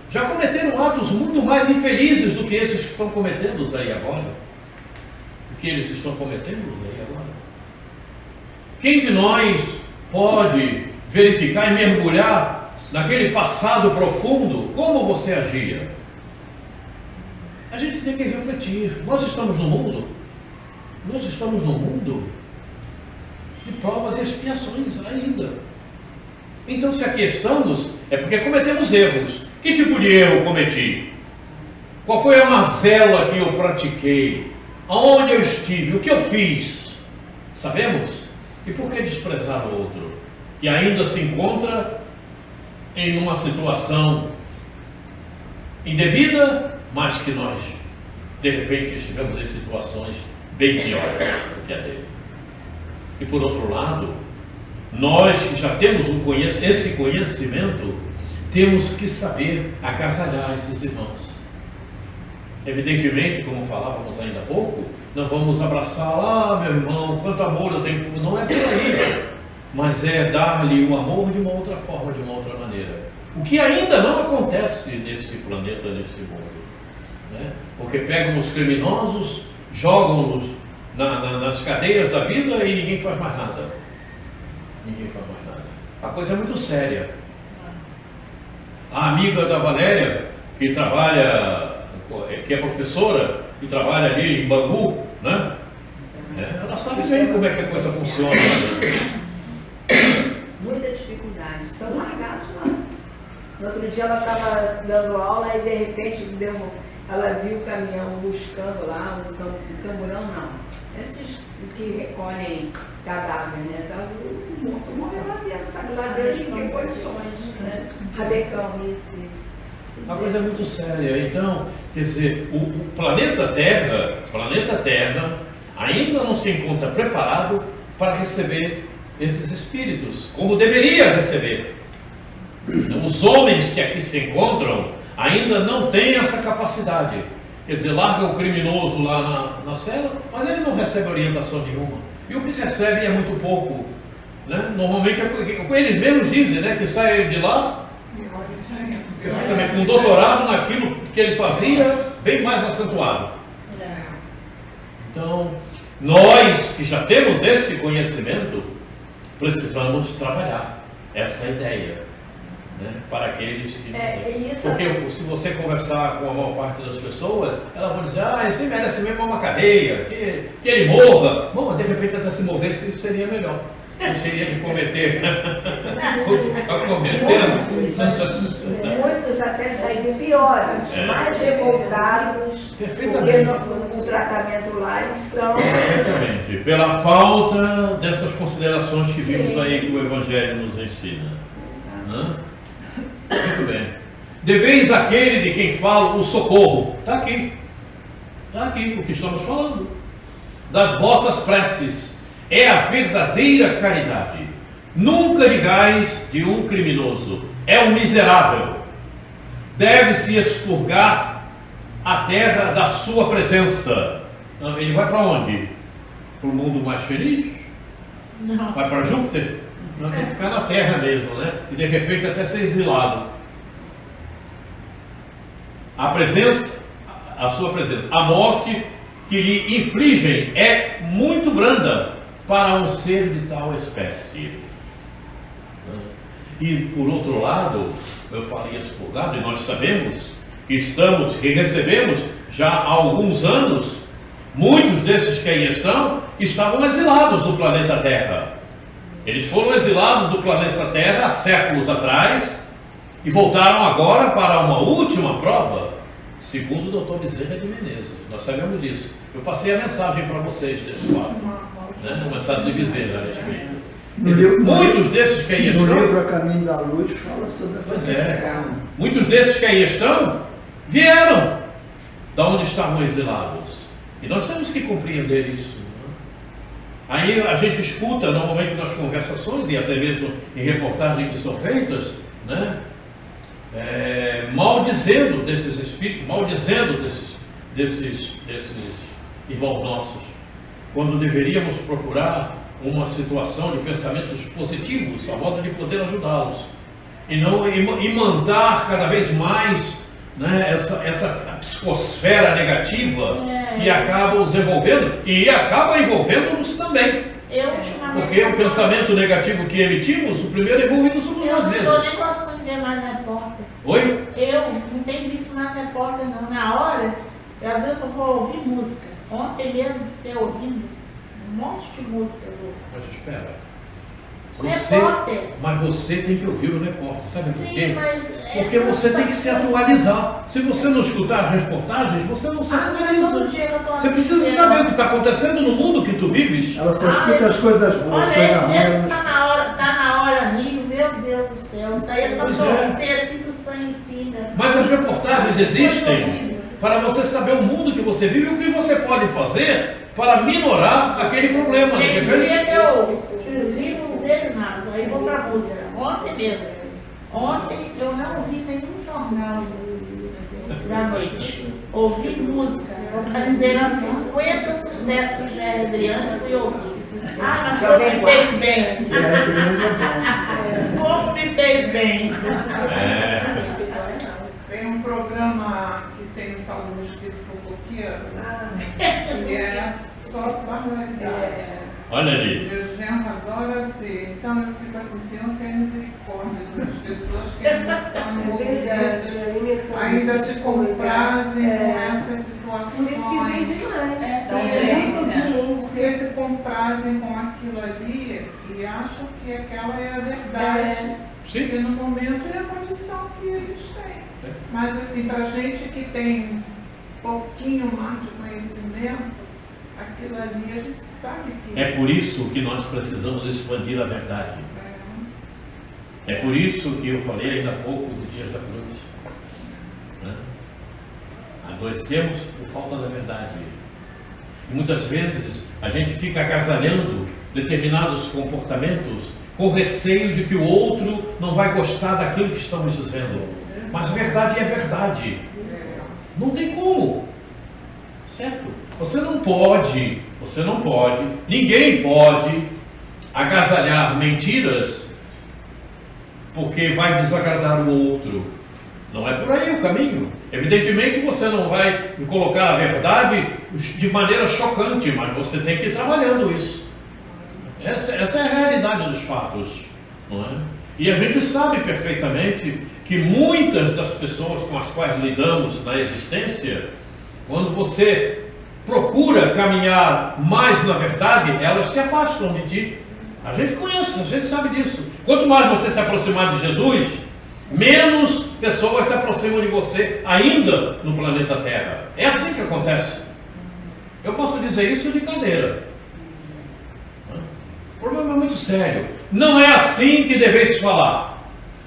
já cometeram atos muito mais infelizes do que esses que estão cometendo aí agora. Do que eles estão cometendo aí agora. Quem de nós pode verificar e mergulhar naquele passado profundo, como você agia? A gente tem que refletir. Nós estamos no mundo de provas e expiações ainda. Então, se aqui estamos, é porque cometemos erros. Que tipo de erro cometi? Qual foi a mazela que eu pratiquei? Aonde eu estive? O que eu fiz? Sabemos? E por que desprezar o outro, que ainda se encontra em uma situação indevida, mas que nós, de repente, estivemos em situações bem piores do que a dele? E por outro lado, nós que já temos esse conhecimento, temos que saber agasalhar esses irmãos. Evidentemente, como falávamos ainda há pouco, não vamos abraçar, meu irmão, quanto amor eu tenho. Não é por aí, mas é dar-lhe o amor de uma outra forma, de uma outra maneira. O que ainda não acontece nesse planeta, nesse mundo, né? Porque pegam os criminosos, jogam-nos nas cadeias da vida e ninguém faz mais nada. Ninguém faz mais nada. A coisa é muito séria. A amiga da Valéria, que é professora, que trabalha ali em Bangu, né? Ela sabe bem como é que a coisa funciona. Muita dificuldade. São largados lá. No outro dia ela estava dando aula e de repente ela viu o caminhão buscando lá, um camburão não. Esses que recolhem cadáver, né? O morto morreu lá dentro, sabe? Lá Deus em que condições, né? Rabecão, isso. A coisa é muito séria. Então, quer dizer, o planeta Terra ainda não se encontra preparado para receber esses espíritos, como deveria receber. Os homens que aqui se encontram ainda não têm essa capacidade. Quer dizer, larga o criminoso lá na cela, mas ele não recebe orientação nenhuma. E o que recebe é muito pouco, né? Normalmente é o que eles mesmos dizem, né? Que sai de lá com um doutorado naquilo que ele fazia, bem mais acentuado. Então, nós que já temos esse conhecimento, precisamos trabalhar essa ideia, né? Para aqueles que... Porque se você conversar com a maior parte das pessoas, elas vão dizer, esse merece mesmo uma cadeia, que ele morra. Bom, de repente até se morresse seria melhor. Deixaria de cometer. Está cometendo. Muitos até saíram piores, mais revoltados, porque o tratamento lá eles são. Exatamente. Pela falta dessas considerações que vimos aí que o Evangelho nos ensina. Hã? Muito bem. Deveis aquele de quem falo o socorro. Está aqui. Está aqui o que estamos falando. Das vossas preces. É a verdadeira caridade. Nunca digais de um criminoso. É um miserável. Deve-se expurgar a terra da sua presença. Ele vai para onde? Para o mundo mais feliz? Não. Vai para Júpiter? Não, tem que ficar na terra mesmo, né? E de repente até ser exilado. A presença, a sua presença, a morte que lhe infligem é muito branda para um ser de tal espécie. E por outro lado, eu falei expurgado, e nós sabemos que recebemos já há alguns anos, muitos desses que aí estavam exilados do planeta Terra. Eles foram exilados do planeta Terra há séculos atrás e voltaram agora para uma última prova, segundo o Dr. Bezerra de Menezes. Nós sabemos disso. Eu passei a mensagem para vocês desse fato, né? A mensagem de Bezerra a respeito. Muitos desses que aí estão. No livro A Caminho da Luz fala sobre essa questão. Muitos desses que aí estão vieram da onde estavam exilados. E nós temos que compreender isso. Aí a gente escuta normalmente nas conversações e até mesmo em reportagens que são feitas, né? Maldizendo desses espíritos, maldizendo desses irmãos nossos, quando deveríamos procurar uma situação de pensamentos positivos, a modo de poder ajudá-los, e não mandar cada vez mais, né, essa psicosfera negativa que acaba os envolvendo e acaba envolvendo-nos também. Porque o pensamento negativo que emitimos, o primeiro envolvido somos nós mesmos. Eu não estou nem gostando de ver mais repórter. Oi? Eu não tenho visto mais repórter não. Na hora, às vezes eu vou ouvir música. Ontem mesmo fiquei ouvindo um monte de música. Mas espera. Mas você tem que ouvir o repórter, sabe por quê? Porque você tem que se atualizar. Se você não escutar as reportagens, você não se atualiza. Você precisa saber o que está acontecendo no mundo que tu vives. Ela só escuta as coisas boas. Olha, esse está na hora rindo, meu Deus do céu. Isso aí é só torcer assim que o sangue pinga. Mas as reportagens existem para você saber o mundo que você vive e o que você pode fazer para minorar aquele problema. Tem dia que eu não vejo nada, aí vou para a música. Ontem eu não ouvi nenhum jornal da noite. Ouvi música. Organizei lá 50 sucessos do Jair Adriano e fui ouvir. Ah, mas como me fez bem. Como me fez bem. Tem um programa que tem um tal do Espírito Fofoqueiro, que é só barbaridade. Olha ali. Meu genro adora ver. Então eu fico assim, Senhor, tem misericórdia das pessoas que estão envolvidas, ainda se comprazem com essas situações. Porque se comprazem com aquilo ali e acham que aquela é a verdade. Sim. E no momento é a condição que eles têm. Mas assim, para gente que tem um pouquinho mais de conhecimento, aquilo ali a gente sabe que... É por isso que nós precisamos expandir a verdade. É por isso que eu falei ainda há pouco do Dias da Cruz. Né? Adoecemos por falta da verdade. E muitas vezes a gente fica agasalhando determinados comportamentos com receio de que o outro não vai gostar daquilo que estamos dizendo. Mas verdade é verdade. Não tem como. Certo? Você não pode, ninguém pode agasalhar mentiras porque vai desagradar o outro. Não é por aí o caminho. Evidentemente você não vai colocar a verdade de maneira chocante, mas você tem que ir trabalhando isso. Essa é a realidade dos fatos, não é? E a gente sabe perfeitamente que muitas das pessoas com as quais lidamos na existência, quando você procura caminhar mais na verdade, elas se afastam de ti. A gente conhece, a gente sabe disso. Quanto mais você se aproximar de Jesus, menos pessoas se aproximam de você ainda no planeta Terra. É assim que acontece. Eu posso dizer isso de cadeira. O problema é muito sério. Não é assim que deveis falar.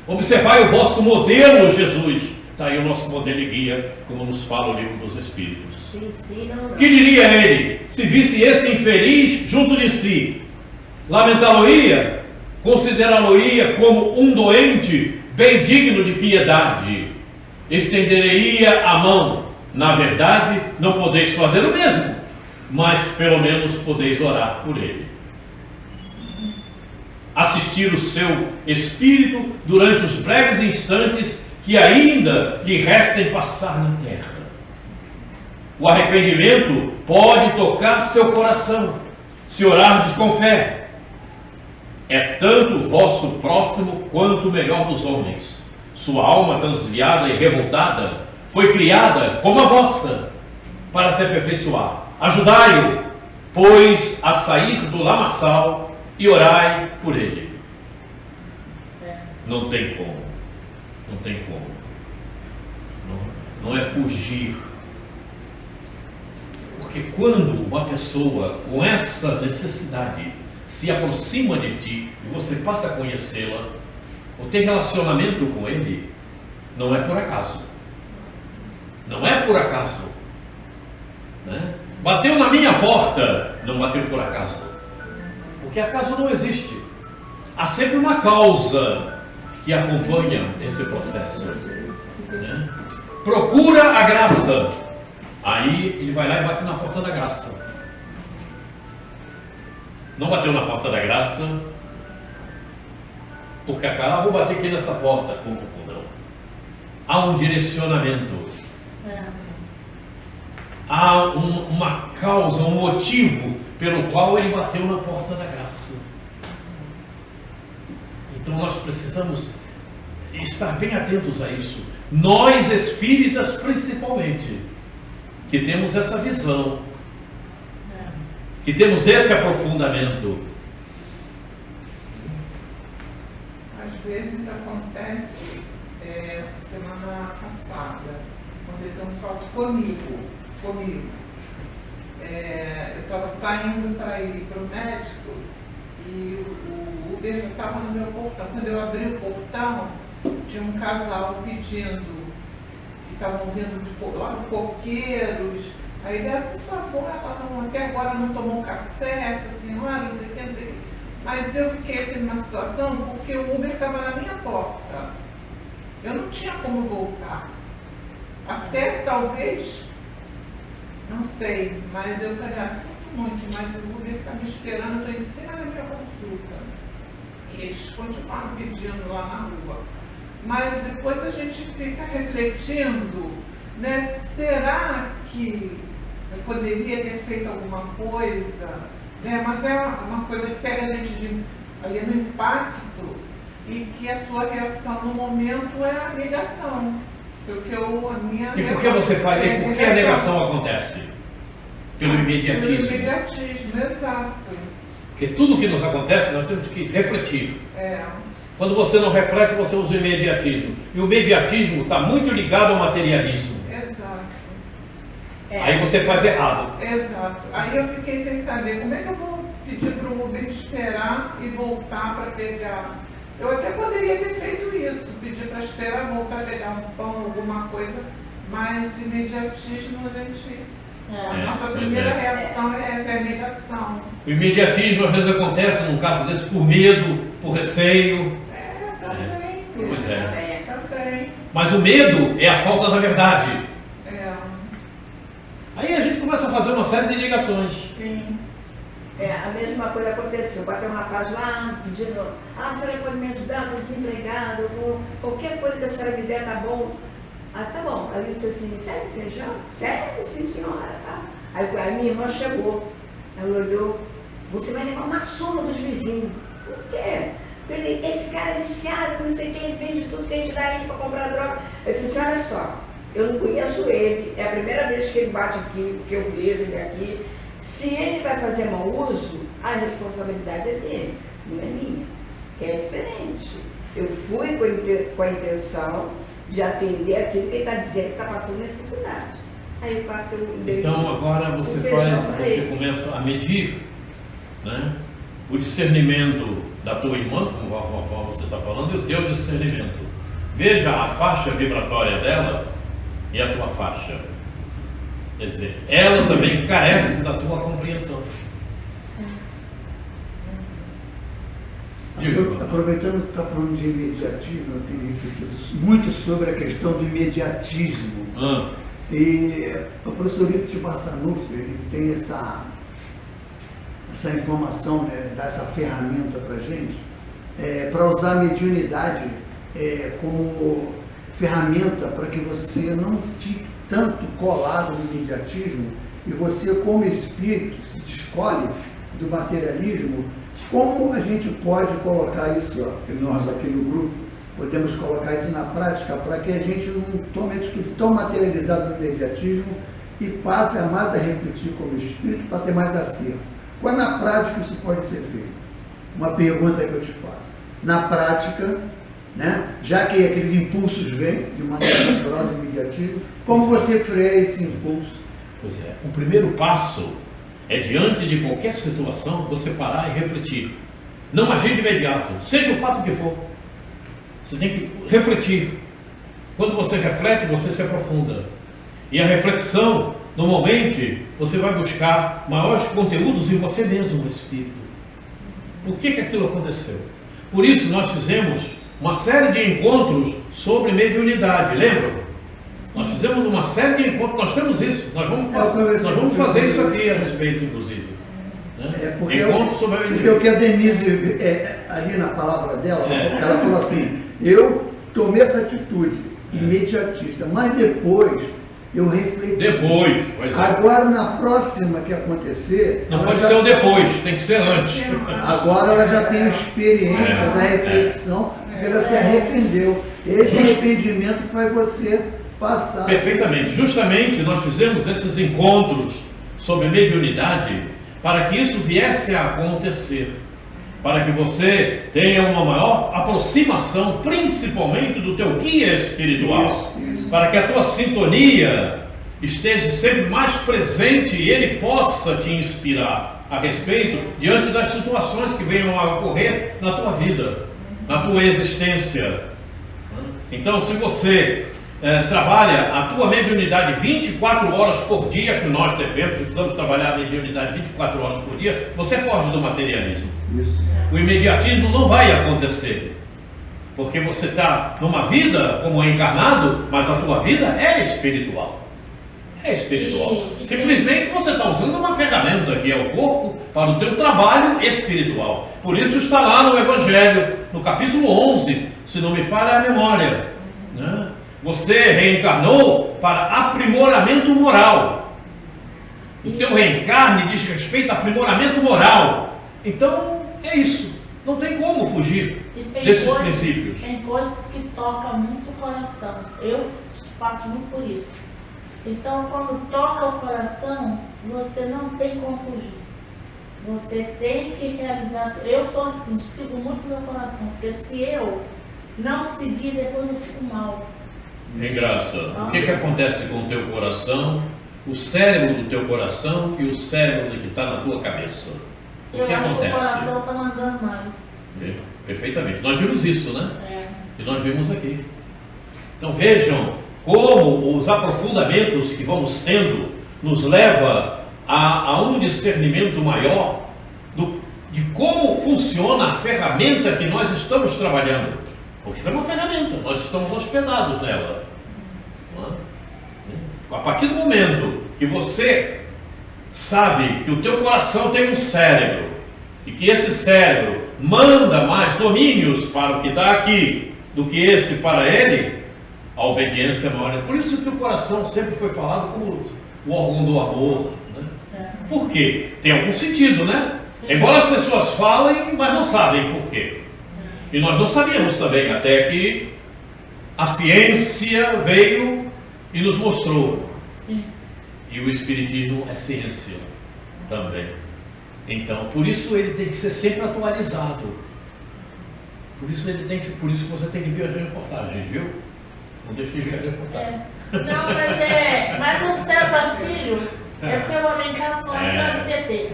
Observai o vosso modelo, Jesus. Está aí o nosso modelo e guia, como nos fala o livro dos Espíritos. Sim, não. Que diria ele, se visse esse infeliz junto de si? Lamentá-lo-ia? Considerá-lo-ia como um doente bem digno de piedade? Estender-lhe-ia a mão? Na verdade, não podeis fazer o mesmo, mas pelo menos podeis orar por ele. Assistir o seu espírito durante os breves instantes que ainda lhe restem passar na terra. O arrependimento pode tocar seu coração, se orardes com fé. É tanto o vosso próximo quanto o melhor dos homens. Sua alma transviada e revoltada foi criada como a vossa, para se aperfeiçoar. Ajudai-o, pois, a sair do lamaçal e orai por ele. Não tem como. Não tem como. Não é fugir. Porque quando uma pessoa com essa necessidade se aproxima de ti e você passa a conhecê-la, ou tem relacionamento com ele, não é por acaso. Não é por acaso. Né? Bateu na minha porta, não bateu por acaso. Porque acaso não existe. Há sempre uma causa que acompanha esse processo. Né? Procura a graça. Aí ele vai lá e bate na porta da graça. Não bateu na porta da graça, porque a cara, vou bater aqui nessa porta. Não. Há um direcionamento. Há uma causa, um motivo pelo qual ele bateu na porta da graça. Então nós precisamos estar bem atentos a isso. Nós espíritas principalmente, que temos essa visão, que temos esse aprofundamento. Às vezes acontece, semana passada, aconteceu um fato comigo. Eu estava saindo para ir para o médico e o Uber estava no meu portão. Quando eu abri o portão, tinha um casal pedindo, que estavam vindo lá do Coqueiros. Aí ele, por favor, ela não, até agora não tomou café, essa senhora, não sei o que, não sei o que. Mas eu fiquei assim numa situação porque o Uber estava na minha porta. Eu não tinha como voltar. Até talvez, não sei, mas eu falei, sinto muito, mas o Uber está me esperando, eu estou em cima da minha consulta. E eles continuaram pedindo lá na rua. Mas depois a gente fica refletindo, né? Será que eu poderia ter feito alguma coisa? Né? Mas é uma coisa que pega a gente ali no impacto e que a sua reação no momento é a negação. E por que você faz? E por que a negação acontece? Pelo imediatismo. Pelo imediatismo, exato. Porque tudo que nos acontece, nós temos que refletir. Quando você não reflete, você usa o imediatismo. E o imediatismo está muito ligado ao materialismo. Exato. Aí você faz errado. Exato. Aí eu fiquei sem saber como é que eu vou pedir para o Uber esperar e voltar para pegar. Eu até poderia ter feito isso, pedir para esperar, voltar a pegar um pão, alguma coisa, mas imediatismo a gente... a nossa primeira reação é essa, é a negação. O imediatismo às vezes acontece, num caso desse, por medo, por receio. Também. Pois é. Também. Mas o medo é a falta da verdade. Aí a gente começa a fazer uma série de ligações. Sim. A mesma coisa aconteceu. Bateu um rapaz lá pedindo, a senhora pode me ajudar, estou desempregado, qualquer coisa que a senhora me der, tá bom. Tá bom. Aí eu disse assim, sério, feijão? Sério, sim senhora, tá. Aí minha irmã chegou, ela olhou, você vai levar uma surra dos vizinhos. Por quê? Esse cara é viciado, não sei quem, vende tudo que a gente dá aí para comprar droga. Eu disse assim, olha só, eu não conheço ele, é a primeira vez que ele bate aqui, que eu vejo ele aqui. Se ele vai fazer mau uso, a responsabilidade é dele. Eu fui com a intenção de atender aquilo que ele está dizendo que está passando necessidade. Aí eu passo o Então agora você feijão pra você ele. começa a medir, né, o discernimento da tua irmã, como você está falando, e o teu discernimento. Veja a faixa vibratória dela e a tua faixa. Quer dizer, ela também carece da tua compreensão. Diga. Aproveitando que está falando de imediatismo, eu tenho refletido muito sobre a questão do imediatismo. E o professor Lipti Bassanuffi, ele tem essa informação, né, dá essa ferramenta para a gente, para usar a mediunidade como ferramenta para que você não fique tanto colado no imediatismo e você, como espírito, se descolhe do materialismo. Como a gente pode colocar isso, que nós aqui no grupo podemos colocar isso na prática para que a gente não tome a atitude tão materializada no imediatismo e passe a mais a refletir como espírito para ter mais acerto? Qual na prática isso pode ser feito? Uma pergunta que eu te faço. Na prática, né, já que aqueles impulsos vêm de maneira natural do imediatismo, como você freia esse impulso? Pois é, o primeiro passo é, diante de qualquer situação, você parar e refletir. Não agir de imediato, seja o fato que for. Você tem que refletir. Quando você reflete, você se aprofunda. E a reflexão, normalmente, você vai buscar maiores conteúdos em você mesmo, no espírito. Por que aquilo aconteceu? Por isso, nós fizemos uma série de encontros sobre mediunidade, lembram? Nós fizemos uma série de encontros, nós temos isso, nós vamos fazer isso aqui a respeito, inclusive. Né? Encontros sobre a porque mediunidade. o que a Denise, ali na palavra dela, ela falou assim, eu tomei essa atitude imediatista, mas depois eu refleti. Pois é. Agora, na próxima que acontecer... Não pode ser o depois, tem que ser antes. Agora ela já tem a experiência da reflexão, porque ela se arrependeu. Esse arrependimento faz você passar. Perfeitamente. Justamente nós fizemos esses encontros sobre mediunidade para que isso viesse a acontecer, para que você tenha uma maior aproximação, principalmente do teu guia espiritual, Isso. para que a tua sintonia esteja sempre mais presente e ele possa te inspirar a respeito diante das situações que venham a ocorrer na tua vida, na tua existência. Então, se você trabalha a tua mediunidade 24 horas por dia, que nós precisamos trabalhar a mediunidade 24 horas por dia, você foge do materialismo. Isso. O imediatismo não vai acontecer, porque você está numa vida como encarnado, mas a tua vida é espiritual. É espiritual. Simplesmente você está usando uma ferramenta que é o corpo para o teu trabalho espiritual. Por isso está lá no Evangelho, no capítulo 11, se não me falha a memória, né? Você reencarnou para aprimoramento moral. O teu reencarne diz respeito a aprimoramento moral. Então, é isso. Não tem como fugir desses princípios. Tem coisas que tocam muito o coração. Eu passo muito por isso. Então, quando toca o coração, você não tem como fugir. Você tem que realizar. Eu sou assim, sigo muito meu coração. Porque se eu não seguir, depois eu fico mal. Em graça, o que acontece com o teu coração, o cérebro do teu coração e o cérebro que está na tua cabeça? O Eu que acho acontece? que o coração está mandando mais. Perfeitamente. Nós vimos isso, né? É. E nós vimos aqui. Então vejam como os aprofundamentos que vamos tendo nos leva a um discernimento maior de como funciona a ferramenta que nós estamos trabalhando. Porque isso é uma ferramenta, nós estamos hospedados nela. A partir do momento que você sabe que o teu coração tem um cérebro e que esse cérebro manda mais domínios para o que está aqui do que esse para ele, a obediência é maior. Por isso que o coração sempre foi falado como o órgão do amor, né? Por quê? Tem algum sentido, né? Sim. Embora as pessoas falem, mas não sabem por quê. E nós não sabíamos também, até que a ciência veio e nos mostrou. Sim. E o Espiritismo é ciência também. Então, por isso ele tem que ser sempre atualizado. Por isso você tem que ver as reportagens, viu? Não deixe de ver as reportagens. Não, mas o César Filho, é porque eu vou lá em casa só no SBT,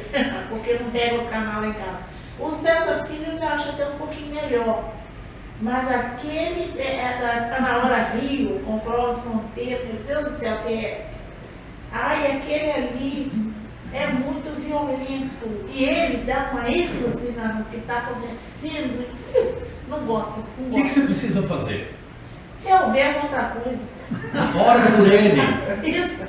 porque não pega o canal lá em casa. O César Filho eu acho até um pouquinho melhor. Mas aquele tá na hora Rio, com Clóvis Monteiro, meu Deus do céu, que é. Ai, aquele ali é muito violento. E ele dá uma ênfase no que está acontecendo. Não gosta. O que você precisa fazer? Eu vejo outra coisa. Ora por ele. Isso.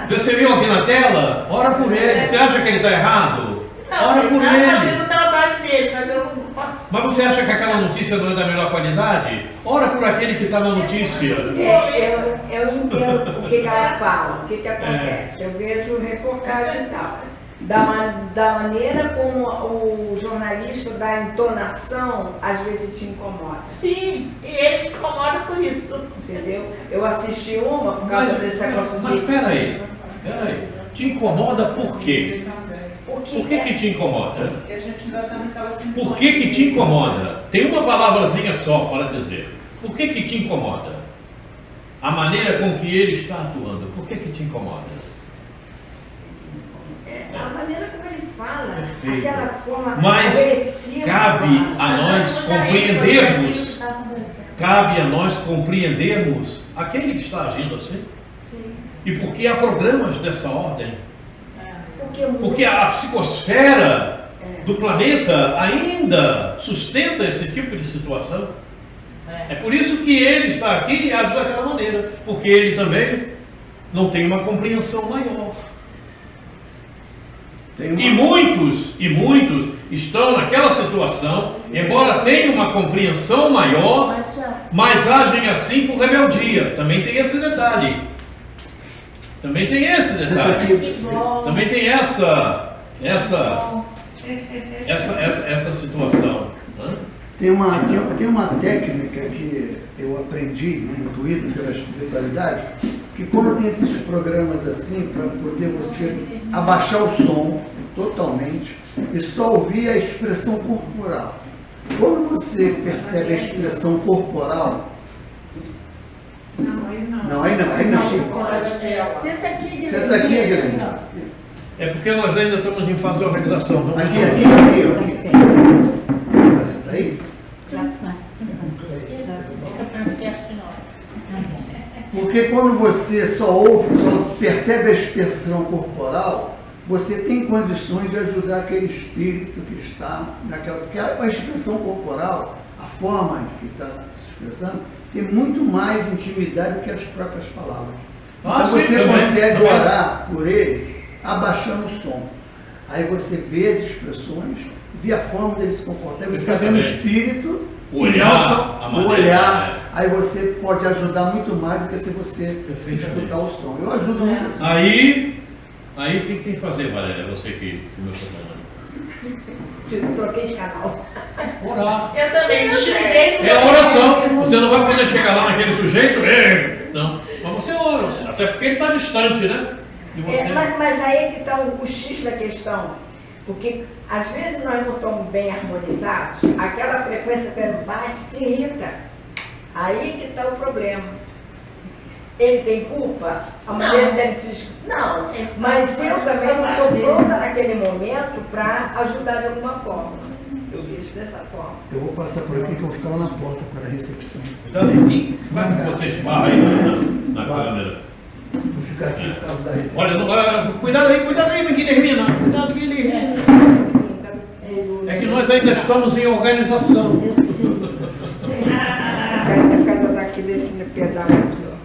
Você viu aqui na tela? Ora por ele. Você acha que ele está errado? Não, Ora ele por está ele. fazendo o trabalho dele, mas eu não posso. Mas você acha que aquela notícia não é da melhor qualidade? Ora por aquele que está na notícia. Eu entendo o que ela fala, o que acontece. Eu vejo reportagem e tal. Da maneira como o jornalista dá a entonação, às vezes te incomoda. Sim, e ele me incomoda por isso. Entendeu? Eu assisti uma por causa desse negócio Mas de. peraí. Te incomoda por quê? Por que te incomoda? Porque a gente ainda está naquela Por que te incomoda? Tem uma palavrazinha só para dizer. Por que te incomoda? A maneira com que ele está atuando. Por que te incomoda? A maneira como ele fala, Perfeito. aquela forma Mas agressiva. cabe a nós compreendermos. Cabe a nós compreendermos aquele que está agindo assim. Sim. E porque há programas dessa ordem. Porque Porque a psicosfera do planeta ainda sustenta esse tipo de situação. É por isso que ele está aqui e age daquela maneira. Porque ele também não tem uma compreensão maior. E muitos estão naquela situação, embora tenham uma compreensão maior, mas agem assim por rebeldia. Também tem esse detalhe. Também tem essa situação. Né? Tem uma técnica que eu aprendi, né, intuído pela espiritualidade, que quando tem esses programas assim, para poder você abaixar o som totalmente e só ouvir a expressão corporal. Quando você percebe a expressão corporal, aí não. Senta aqui, Senta aqui, Guilherme. É porque nós ainda estamos em fase de organização. Não? Aqui. Você está aí? Porque quando você só ouve, só percebe a expressão corporal, você tem condições de ajudar aquele espírito que está naquela. Porque a expressão corporal, a forma de que está se expressando, tem muito mais intimidade do que as próprias palavras. Então você consegue orar por ele abaixando o som. Aí você vê as expressões, vê a forma dele se comportar, você está vendo o espírito, o olhar, aí você pode ajudar muito mais do que se você escutar o som. Eu ajudo muito assim. Aí o que tem que fazer, Valéria? Você que me falando. Troquei de canal. Orar. Eu também desliguei. É a oração. Você não vai poder chegar lá naquele sujeito. Não. Mas você ora. Até porque ele está distante, né? De você. Mas aí é que está o X da questão. Porque às vezes nós não estamos bem harmonizados, aquela frequência que bate te irrita. Aí que está o problema. Ele tem culpa? A mulher dele se... Não, mas eu também não estou pronta naquele momento para ajudar de alguma forma. Eu vejo dessa forma. Eu vou passar por aqui que eu vou ficar lá na porta para a recepção. Cuidado aí. Quase que você esbarra aí na câmera. Vou ficar aqui por causa da recepção. Olha, cuidado aí, Guilhermina. Cuidado, Guilhermina. É que nós ainda estamos em organização. Por causa daqui desse pedal aqui, ó.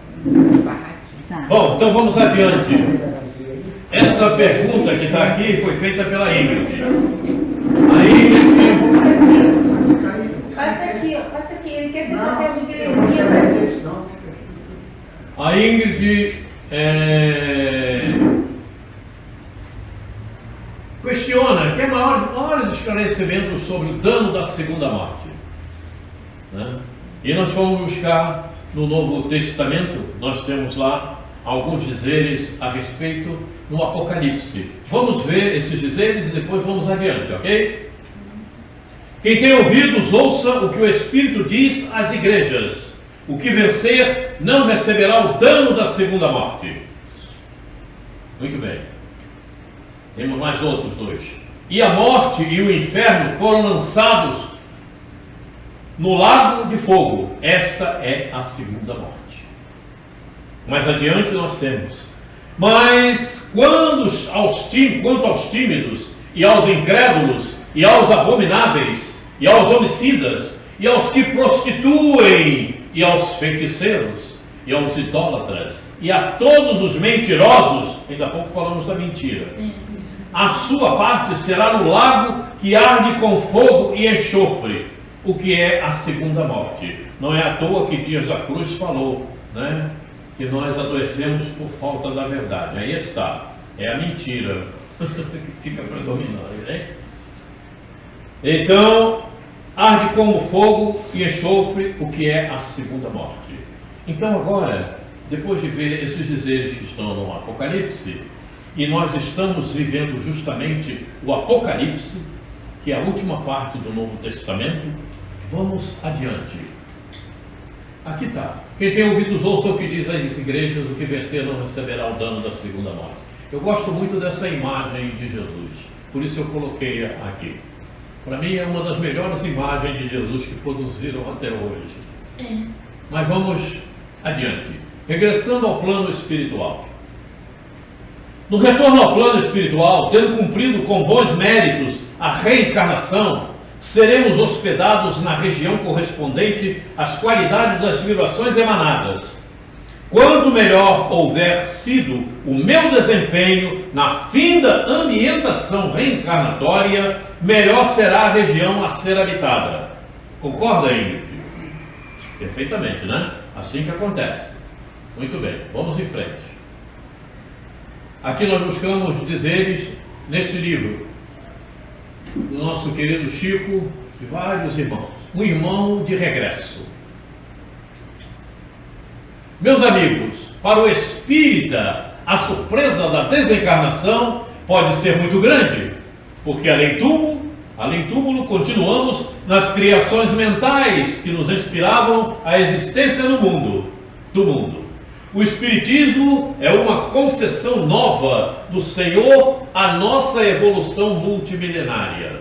Bom, então vamos adiante. Essa pergunta que está aqui foi feita pela Ingrid. A Ingrid. Passa aqui, ó. Passa aqui. Ele quer ser Não, papel de eu vou ficar na Guilhermina. recepção. A Ingrid questiona quer maiores esclarecimentos sobre o dano da segunda morte. Né? E nós fomos buscar no Novo Testamento, nós temos lá alguns dizeres a respeito no Apocalipse. Vamos ver esses dizeres e depois vamos adiante, ok? Quem tem ouvidos, ouça o que o Espírito diz às igrejas. O que vencer não receberá o dano da segunda morte. Muito bem. Temos mais outros dois. E a morte e o inferno foram lançados no lago de fogo. Esta é a segunda morte. Mais adiante nós temos: mas quanto aos tímidos, e aos incrédulos, e aos abomináveis, e aos homicidas, e aos que prostituem, e aos feiticeiros, e aos idólatras, e a todos os mentirosos, ainda há pouco falamos da mentira, Sim. a sua parte será no lago que arde com fogo e enxofre, o que é a segunda morte. Não é à toa que Dias da Cruz falou, né, que nós adoecemos por falta da verdade. Aí está, é a mentira que fica predominando, né? Então, arde como fogo e enxofre, o que é a segunda morte. Então agora, depois de ver esses dizeres que estão no Apocalipse, e nós estamos vivendo justamente o Apocalipse, que é a última parte do Novo Testamento, vamos adiante. Aqui está: quem tem ouvidos, ouça o que diz às igrejas, o que vencer não receberá o dano da segunda morte. Eu gosto muito dessa imagem de Jesus, por isso eu coloquei aqui. Para mim é uma das melhores imagens de Jesus que produziram até hoje. Sim. Mas vamos adiante. Regressando ao plano espiritual. No retorno ao plano espiritual, tendo cumprido com bons méritos a reencarnação, seremos hospedados na região correspondente às qualidades das vibrações emanadas. Quanto melhor houver sido o meu desempenho na finda ambientação reencarnatória, melhor será a região a ser habitada. Concorda, Ingrid? Perfeitamente, né? Assim que acontece. Muito bem, vamos em frente. Aqui nós buscamos dizeres nesse livro do nosso querido Chico e vários irmãos. Um irmão de regresso. Meus amigos, para o espírita, a surpresa da desencarnação pode ser muito grande, porque além túmulo, continuamos nas criações mentais que nos inspiravam a existência no mundo, do mundo. O Espiritismo é uma concessão nova do Senhor à nossa evolução multimilenária.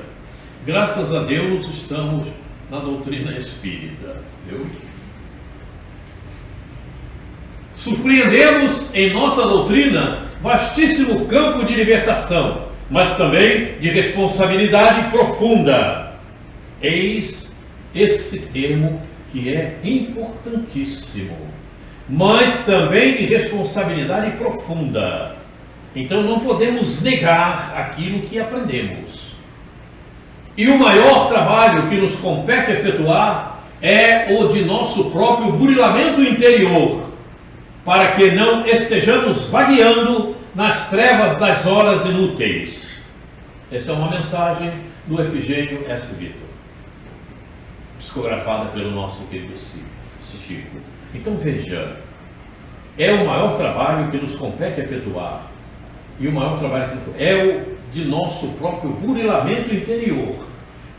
Graças a Deus estamos na doutrina espírita. Surpreendemos em nossa doutrina vastíssimo campo de libertação, mas também de responsabilidade profunda. Eis esse termo que é importantíssimo, mas também de responsabilidade profunda. Então não podemos negar aquilo que aprendemos. E o maior trabalho que nos compete efetuar é o de nosso próprio burilamento interior, para que não estejamos vagueando nas trevas das horas inúteis. Essa é uma mensagem do Efigênio S. Vitor, psicografada pelo nosso querido Chico. Então veja, é o maior trabalho que nos compete efetuar, e o maior trabalho que é o de nosso próprio burilamento interior,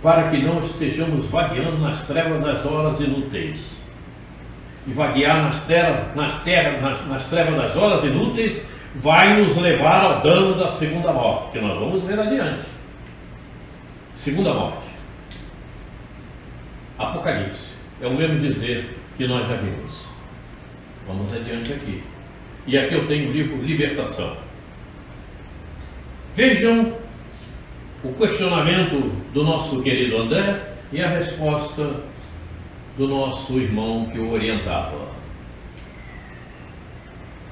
para que não estejamos vagueando nas trevas das horas inúteis. E vaguear nas trevas das horas inúteis vai nos levar ao dano da segunda morte, que nós vamos ver adiante. Segunda morte. Apocalipse. É o mesmo dizer que nós já vimos. Vamos adiante aqui. E aqui eu tenho o livro Libertação. Vejam o questionamento do nosso querido André e a resposta do nosso irmão que o orientava.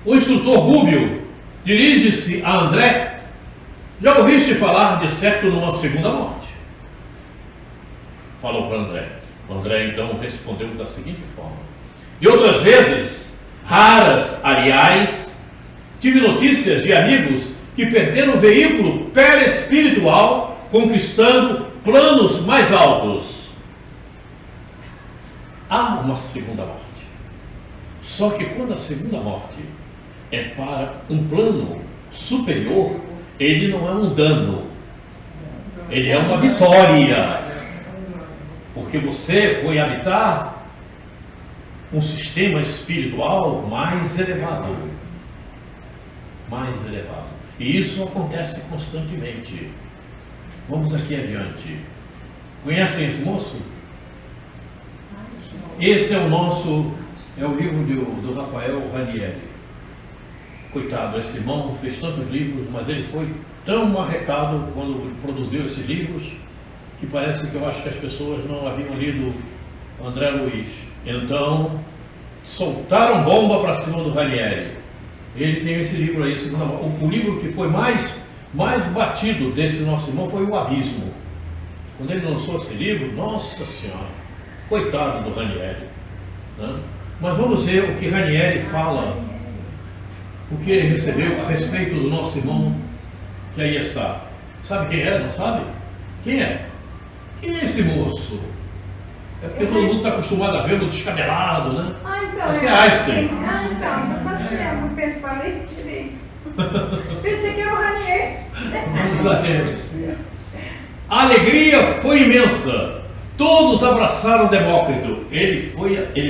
O instrutor Rúbio dirige-se a André: já ouviste falar de certo numa segunda morte? Falou para André. O André então respondeu da seguinte forma: de outras vezes, raras aliás, tive notícias de amigos que perderam o veículo perespiritual conquistando planos mais altos. Há uma segunda morte. Só que quando a segunda morte é para um plano superior, ele não é um dano, ele é uma vitória. porque você foi habitar um sistema espiritual mais elevado. Mais elevado. E isso acontece constantemente. Vamos aqui adiante. Conhecem esse moço? Esse é o livro do Rafael Ranieri. Coitado, esse irmão fez tantos livros, mas ele foi tão marretado quando produziu esses livros, que parece que eu acho que as pessoas não haviam lido André Luiz. Então, soltaram bomba para cima do Ranieri. Ele tem esse livro aí, o livro que foi mais batido desse nosso irmão foi O Abismo. Quando ele lançou esse livro, nossa senhora, coitado do Ranieri, né? Mas vamos ver o que Ranieri fala, o que ele recebeu a respeito do nosso irmão que aí está. Sabe quem é? Não sabe? Quem é? Quem é esse moço? É porque todo mundo está acostumado a vê-lo descabelado, né? Então, Esse é Einstein. Então, tá certo, não penso para ler direito. Pensei que era o Ranieri. Vamos a Deus. A alegria foi imensa. Todos abraçaram Demócrito. Ele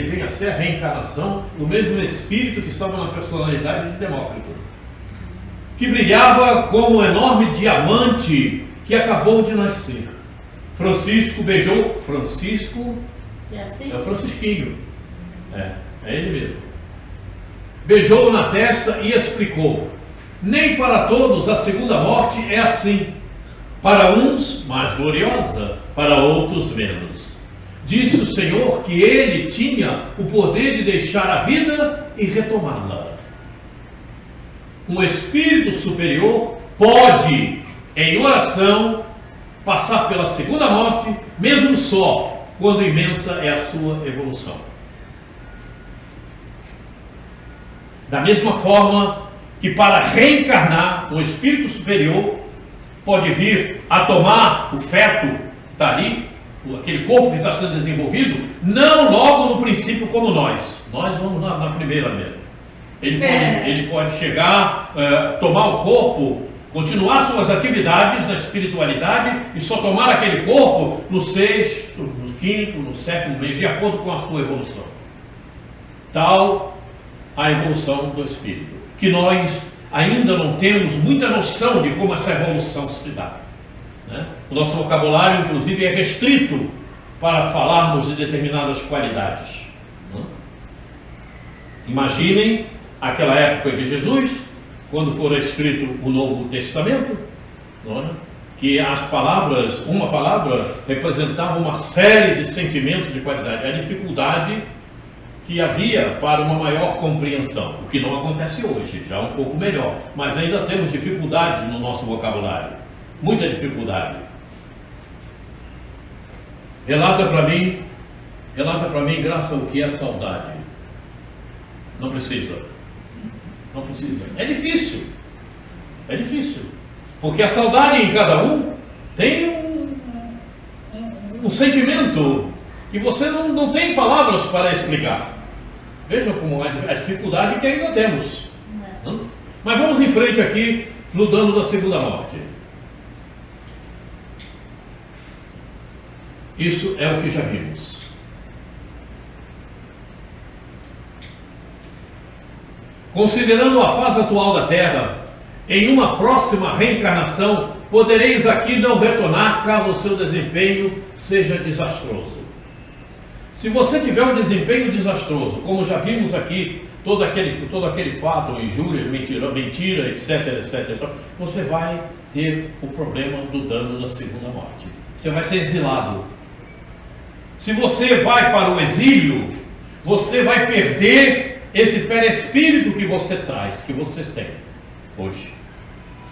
vem a ser a reencarnação do mesmo espírito que estava na personalidade de Demócrito, que brilhava como um enorme diamante que acabou de nascer. Francisco beijou. Francisco é o Francisquinho. É ele mesmo. Beijou-o na testa e explicou: nem para todos a segunda morte é assim. Para uns mais gloriosa, para outros menos. Disse o Senhor que ele tinha o poder de deixar a vida e retomá-la. Um espírito superior pode, em oração, passar pela segunda morte, mesmo só, quando imensa é a sua evolução. Da mesma forma que para reencarnar, um espírito superior pode vir a tomar o feto, está ali, aquele corpo que está sendo desenvolvido, não logo no princípio como nós vamos na primeira mesmo. Ele pode chegar, tomar o corpo, continuar suas atividades na espiritualidade e só tomar aquele corpo no sexto, no quinto, no sétimo mês, de acordo com a sua evolução. Tal a evolução do espírito, que nós ainda não temos muita noção de como essa evolução se dá, né? O nosso vocabulário, inclusive, é restrito para falarmos de determinadas qualidades, né? Imaginem aquela época de Jesus, quando for escrito o Novo Testamento, né? Que as palavras, uma palavra representava uma série de sentimentos de qualidade, a dificuldade que havia para uma maior compreensão, o que não acontece hoje, já um pouco melhor, mas ainda temos dificuldade no nosso vocabulário, muita dificuldade. Relata para mim, Graça, o que é saudade. Não precisa, é difícil, porque a saudade em cada um tem um sentimento que você não tem palavras para explicar. Veja como a dificuldade que ainda temos. Mas vamos em frente aqui no dano da segunda morte. Isso é o que já vimos. Considerando a fase atual da Terra, em uma próxima reencarnação, podereis aqui não retornar caso o seu desempenho seja desastroso. Se você tiver um desempenho desastroso, como já vimos aqui, todo aquele fato, injúria, mentira, etc, você vai ter o problema do dano da segunda morte. Você vai ser exilado. Se você vai para o exílio, você vai perder esse perispírito que você traz, que você tem hoje.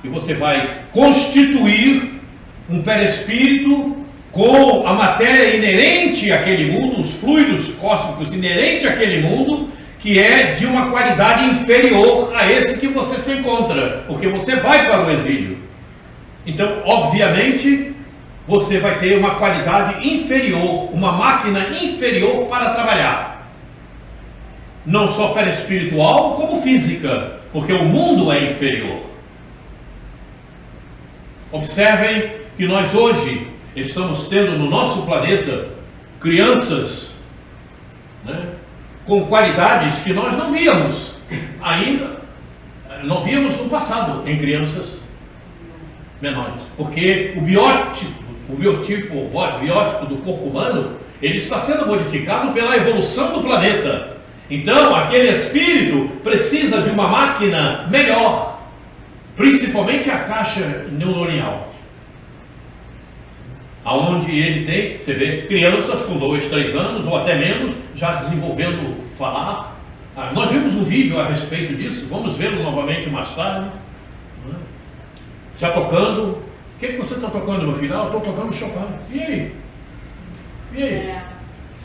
E você vai constituir um perispírito com a matéria inerente àquele mundo, os fluidos cósmicos inerentes àquele mundo, que é de uma qualidade inferior a esse que você se encontra, porque você vai para o exílio. Então, obviamente, você vai ter uma qualidade inferior, uma máquina inferior para trabalhar. Não só perispiritual, como física, porque o mundo é inferior. Observem que nós hoje estamos tendo no nosso planeta crianças, né, com qualidades que nós não víamos ainda, não víamos no passado em crianças menores, porque o biótipo do corpo humano, ele está sendo modificado pela evolução do planeta. Então, aquele espírito precisa de uma máquina melhor, principalmente a caixa neuronial, aonde ele tem, você vê, crianças com 2, 3 anos ou até menos, já desenvolvendo falar. Nós vimos um vídeo a respeito disso, vamos vê-lo novamente mais tarde, né? Já tocando. O que você está tocando no final? Estou tocando Chopin. E aí? E aí?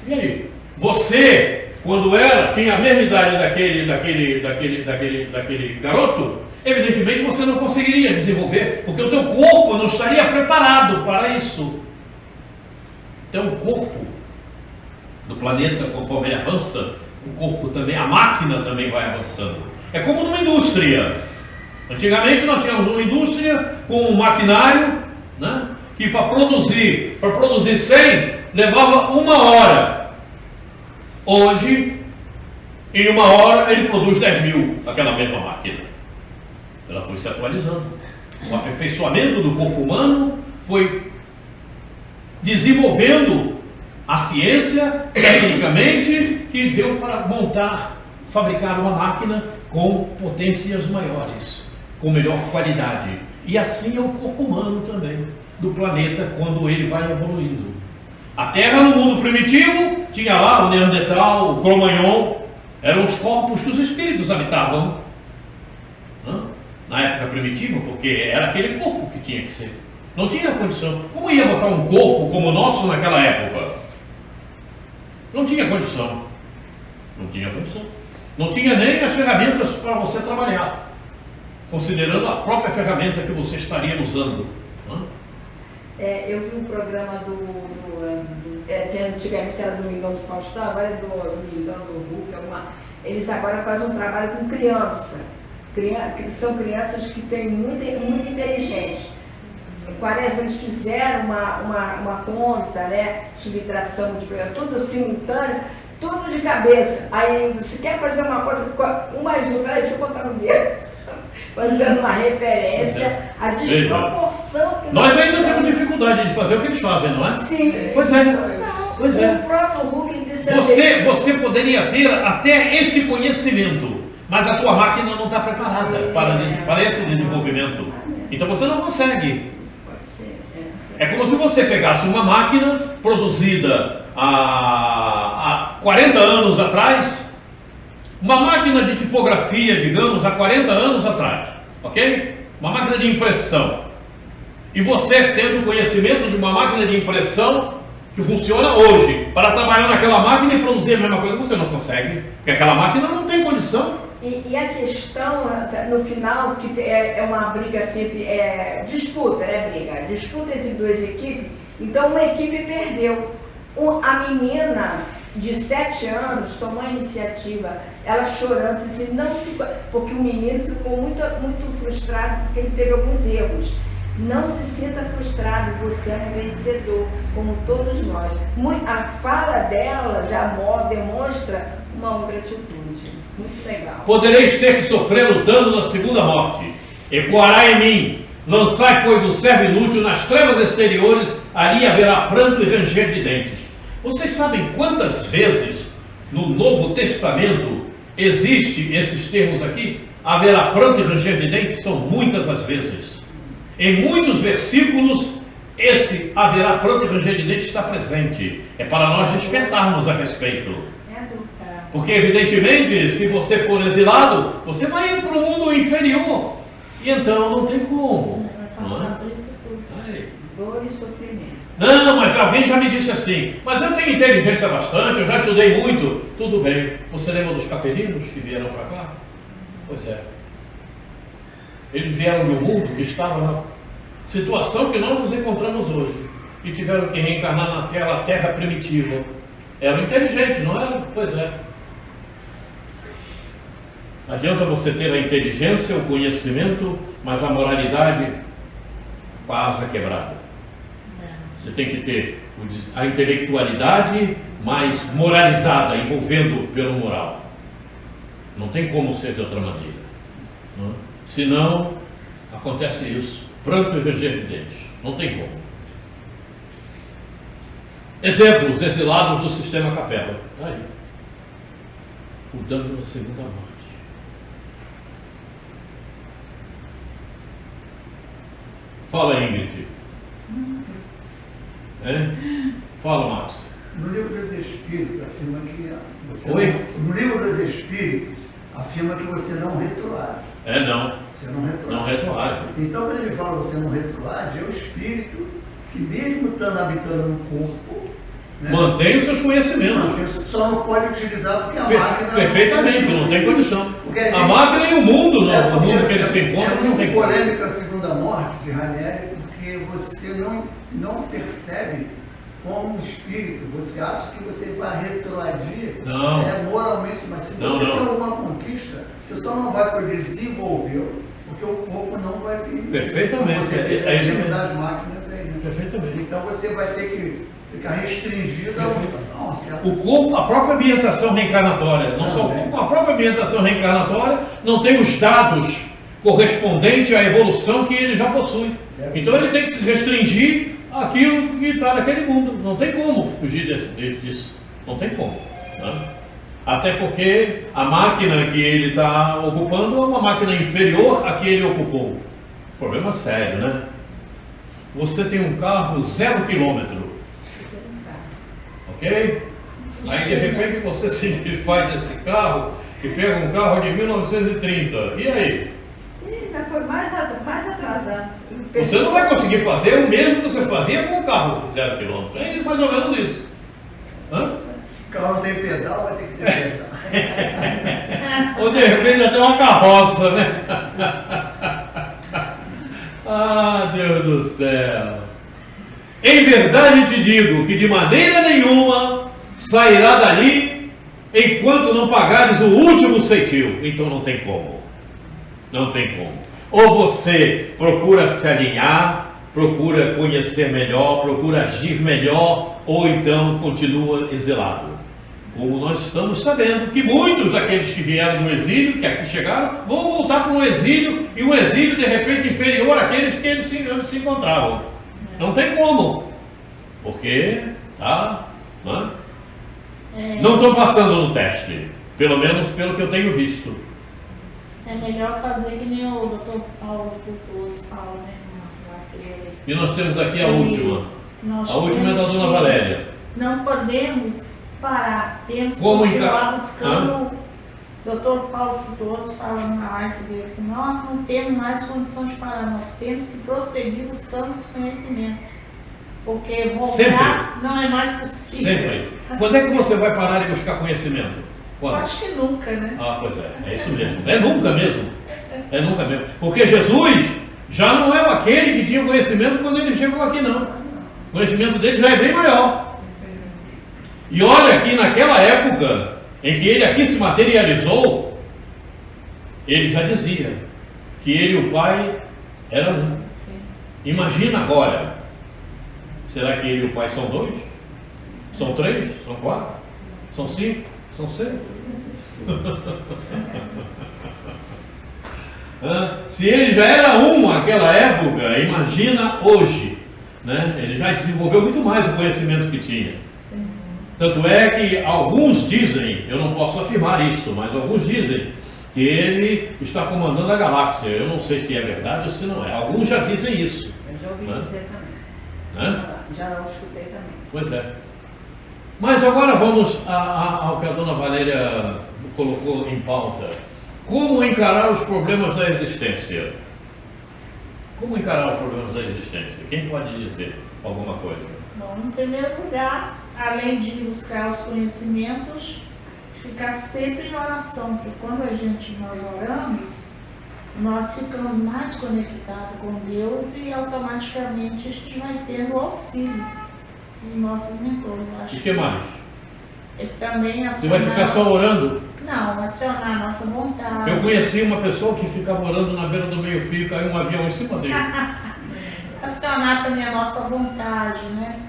E aí? Você, quando tinha a mesma idade daquele garoto, evidentemente você não conseguiria desenvolver, porque o teu corpo não estaria preparado para isso. Então o corpo do planeta, conforme ele avança, o corpo também, a máquina também vai avançando. É como numa indústria. Antigamente nós tínhamos uma indústria com um maquinário, né, que para produzir 100 levava 1 hora. Hoje, em 1 hora, ele produz 10.000, aquela mesma máquina. Ela foi se atualizando. O aperfeiçoamento do corpo humano foi desenvolvendo a ciência, tecnicamente, que deu para fabricar uma máquina com potências maiores, com melhor qualidade. E assim é o corpo humano também, do planeta, quando ele vai evoluindo. A Terra, no mundo primitivo, tinha lá o Neandertal, o Cro-Magnon, eram os corpos que os espíritos habitavam, né, na época primitiva, porque era aquele corpo que tinha que ser. Não tinha condição. Como ia botar um corpo como o nosso naquela época? Não tinha condição. Não tinha condição. Não tinha nem as ferramentas para você trabalhar, considerando a própria ferramenta que você estaria usando. Eu vi um programa antigamente era do Domingão do Faustão, agora é do Domingão do Hulk. Eles agora fazem um trabalho com criança. São crianças que têm muito inteligentes. Em Quaresma eles fizeram uma conta, né, subtração, multiplicação, tudo simultâneo, tudo de cabeça. Aí se quer fazer uma coisa, 1 mais 1, peraí, deixa eu botar no dedo. Fazendo uma referência à desproporção que nós ainda temos dificuldade de fazer o que eles fazem, não é? Sim. Pois é. Pois é. O próprio Hulk disse assim, você poderia ter até esse conhecimento, mas a tua máquina não está preparada para esse desenvolvimento. Então você não consegue. Pode ser. É como se você pegasse uma máquina produzida há 40 anos atrás, uma máquina de tipografia, digamos, há 40 anos atrás, ok? Uma máquina de impressão. E você tendo conhecimento de uma máquina de impressão que funciona hoje, para trabalhar naquela máquina e produzir a mesma coisa, você não consegue, porque aquela máquina não tem condição. E a questão, no final, que é uma briga assim, disputa entre 2 equipes, então uma equipe perdeu. A menina de 7 anos tomou a iniciativa, ela chorando, disse, porque o menino ficou muito frustrado porque ele teve alguns erros. Não se sinta frustrado, você é um vencedor, como todos nós. A fala dela já demonstra uma outra atitude. Muito legal. Podereis ter que sofrer o dano da segunda morte. Ecoará em mim. Lançai, pois, o servo inútil nas trevas exteriores, ali haverá pranto e ranger de dentes. Vocês sabem quantas vezes no Novo Testamento existe esses termos aqui? Haverá pranto e ranger de dentes? São muitas as vezes. Em muitos versículos, esse haverá pranto e ranger de dentes está presente. É para nós despertarmos a respeito. Porque, evidentemente, se você for exilado, você vai para um mundo inferior. E então não tem como. Vai passar por isso tudo. Dor e sofrimento. Não, mas alguém já me disse assim, mas eu tenho inteligência bastante, eu já estudei muito. Tudo bem. Você lembra dos capelinos que vieram para cá? Pois é. Eles vieram de um mundo que estava na situação que nós nos encontramos hoje. E tiveram que reencarnar naquela terra primitiva. Eram inteligentes, não eram? Pois é. Adianta você ter a inteligência, o conhecimento, mas a moralidade passa quebrada. Você tem que ter a intelectualidade mais moralizada, envolvendo pelo moral. Não tem como ser de outra maneira. Não é? Senão, acontece isso. Pranto e ranger de dentes. Não tem como. Exemplos exilados do sistema Capela. Está aí. O dano da segunda morte. Fala aí, Ingrid. Fala, Max. No livro dos Espíritos afirma que você Oi? no livro dos Espíritos afirma que você não retroage. Não. Você não retroage. Não retroage. Então, quando ele fala você não retroage, é o espírito que, mesmo estando habitando no corpo, né, Mantém os seus conhecimentos. não, só não pode utilizar porque a máquina. Perfeitamente, não tem condição. Porque A máquina e o mundo, não, o porque mundo que ele se encontra, não tem muito como. polêmica a segunda morte de Ranieri, porque você não percebe como espírito, você acha que você vai retroagir moralmente, mas se você tem alguma conquista, você só não vai poder desenvolvê-lo, porque o corpo não vai permitir. Perfeitamente. Você É isso mesmo. das máquinas aí, né? Perfeitamente. Então você vai ter que ficar restringido a uma certa... O corpo, a própria ambientação reencarnatória, não só o corpo, a própria ambientação reencarnatória não tem os dados correspondentes à evolução que ele já possui. Então ele tem que se restringir àquilo que está naquele mundo. Não tem como fugir disso. Não tem como. Né? Até porque a máquina que ele está ocupando é uma máquina inferior à que ele ocupou. Problema sério, né? Você tem um carro 0 km. Ok? Aí de repente você se desfaz desse carro e pega um carro de 1930. E aí? Já foi mais atrasado. Você não vai conseguir fazer o mesmo que você fazia com o carro 0 km. É mais ou menos isso. Hã? O carro não tem pedal, vai ter que ter pedal. Ou de repente até uma carroça, né? Ah, Deus do céu. Em verdade te digo que de maneira nenhuma sairá dali enquanto não pagares o último ceitil. Então não tem como. Não tem como. Ou você procura se alinhar, procura conhecer melhor, procura agir melhor, ou então continua exilado. Como nós estamos sabendo que muitos daqueles que vieram do exílio, que aqui chegaram, vão voltar para um exílio, e um exílio de repente inferior àqueles que eles se encontravam. Não tem como, porque não estão passando no teste, pelo menos pelo que eu tenho visto. É melhor fazer que nem o Dr. Paulo Frutuoso fala, né? E nós temos aqui a última. A última é da Dona Valéria. Não podemos parar, temos que Como continuar buscando. O Dr. Paulo Frutuoso fala na live dele que nós não temos mais condição de parar, nós temos que prosseguir buscando os conhecimentos. Porque voltar Sempre. não é mais possível. Sempre. Quando é que você vai parar de buscar conhecimento? Quando? Acho que nunca, né? Ah, pois é isso mesmo. É nunca mesmo. É nunca mesmo. Porque Jesus já não é aquele que tinha conhecimento quando ele chegou aqui, não. O conhecimento dele já é bem maior. E olha que naquela época em que ele aqui se materializou, ele já dizia que ele e o Pai eram um. Sim. Imagina agora. Será que ele e o Pai são 2? São 3? São 4? São 5? São 6? Se ele já era um naquela época, imagina hoje, né? Ele já desenvolveu muito mais o conhecimento que tinha. Sim. Tanto é que alguns dizem, eu não posso afirmar isso, mas alguns dizem que ele está comandando a galáxia. Eu não sei se é verdade ou se não é. Alguns já dizem isso. Eu já ouvi dizer também. Já escutei também. Pois é. Mas agora vamos ao que a Dona Valéria colocou em pauta. Como encarar os problemas da existência? Como encarar os problemas da existência? Quem pode dizer alguma coisa? Bom, em primeiro lugar, além de buscar os conhecimentos, ficar sempre em oração, porque quando nós oramos, nós ficamos mais conectados com Deus e automaticamente a gente vai tendo o auxílio dos nossos mentores. E o que mais? Também você vai ficar só orando? Não, acionar a nossa vontade. Eu conheci uma pessoa que ficava orando na beira do meio-fio e caiu um avião em cima dele. acionar também a nossa vontade, né?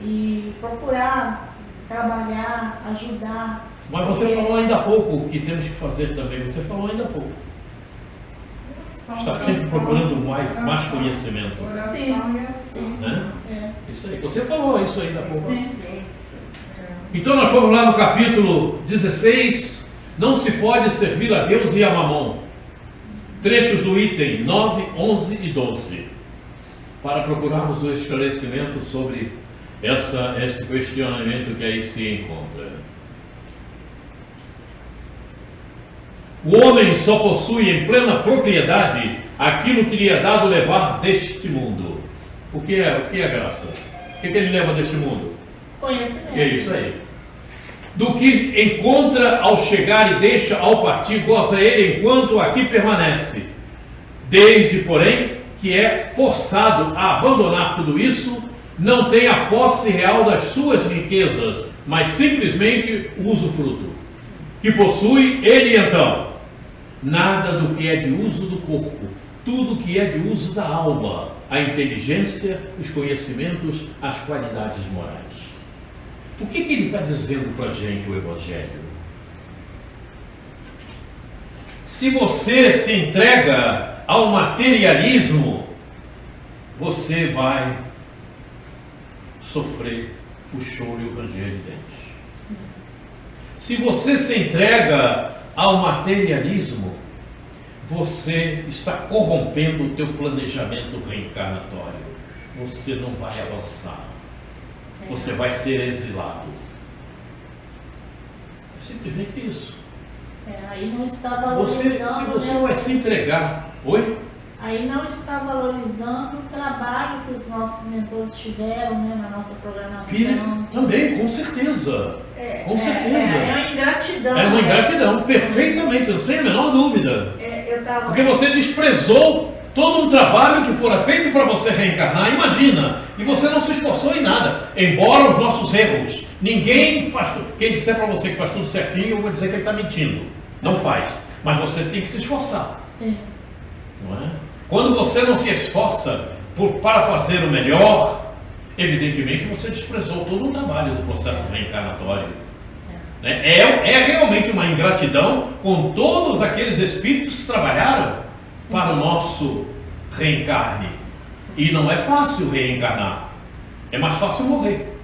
E procurar trabalhar, ajudar. Mas você falou ainda há pouco o que temos que fazer também. Você falou ainda há pouco. Está sempre procurando mais conhecimento. Oração e assim. Né? É. Isso aí. Você falou isso ainda há pouco. Sim. Então nós fomos lá no capítulo 16. Não se pode servir a Deus e a Mamon. Trechos do item 9, 11 e 12. Para procurarmos o esclarecimento sobre esse questionamento que aí se encontra. O homem só possui em plena propriedade aquilo que lhe é dado levar deste mundo. O que é graça? O que ele leva deste mundo? Conhecimento. É isso aí. Do que encontra ao chegar e deixa ao partir, goza ele enquanto aqui permanece. Desde, porém, que é forçado a abandonar tudo isso, não tem a posse real das suas riquezas, mas simplesmente o usufruto. Que possui ele então nada do que é de uso do corpo, tudo que é de uso da alma, a inteligência, os conhecimentos, as qualidades morais. O que ele está dizendo para a gente, o Evangelho? Se você se entrega ao materialismo, você vai sofrer o choro e o ranger de dentes. Se você se entrega ao materialismo, você está corrompendo o teu planejamento reencarnatório. Você não vai avançar. Você vai ser exilado. É simplesmente isso. Aí não está Se valorizando. você vai se entregar. Oi? Aí não está valorizando o trabalho que os nossos mentores tiveram, né, na nossa programação. Também, com certeza. Com certeza. É uma ingratidão. É uma né? ingratidão, perfeitamente, sem a menor dúvida. Porque Eu você desprezou todo um trabalho que fora feito para você reencarnar, imagina, e você não se esforçou em nada, embora os nossos erros, ninguém faz tudo. Quem disser para você que faz tudo certinho, eu vou dizer que ele está mentindo. Não faz, mas você tem que se esforçar. Sim. Não é? Quando você não se esforça para fazer o melhor, evidentemente você desprezou todo o trabalho do processo reencarnatório. É realmente uma ingratidão com todos aqueles espíritos que trabalharam para o nosso reencarne. E não é fácil reencarnar, é mais fácil morrer.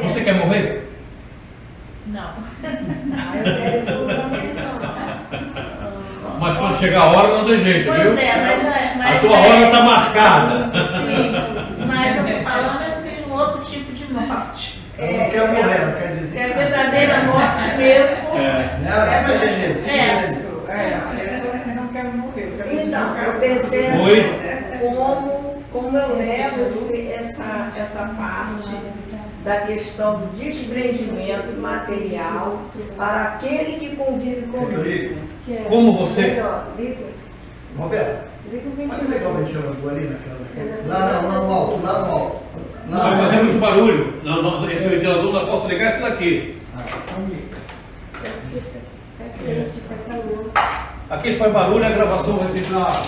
Você quer morrer? Não. Mas quando chegar a hora não tem jeito, Pois viu? mas a tua hora está marcada. Sim, mas eu estou falando assim, um outro tipo de morte. Ela não quer morrer, ela quer dizer. É a verdadeira morte mesmo. Ela quer dizer. Eu não quero morrer. Então, eu pensei Oi? assim, como eu levo essa parte da questão do desprendimento material para aquele que convive comigo. Como você... Roberto, Liga o mas é legal o ventilador ali naquela. Lá no alto, lá no alto. Não vai fazer muito barulho. Não, esse ventilador não posso ligar esse daqui. Aqui faz barulho, a gravação vai ficar.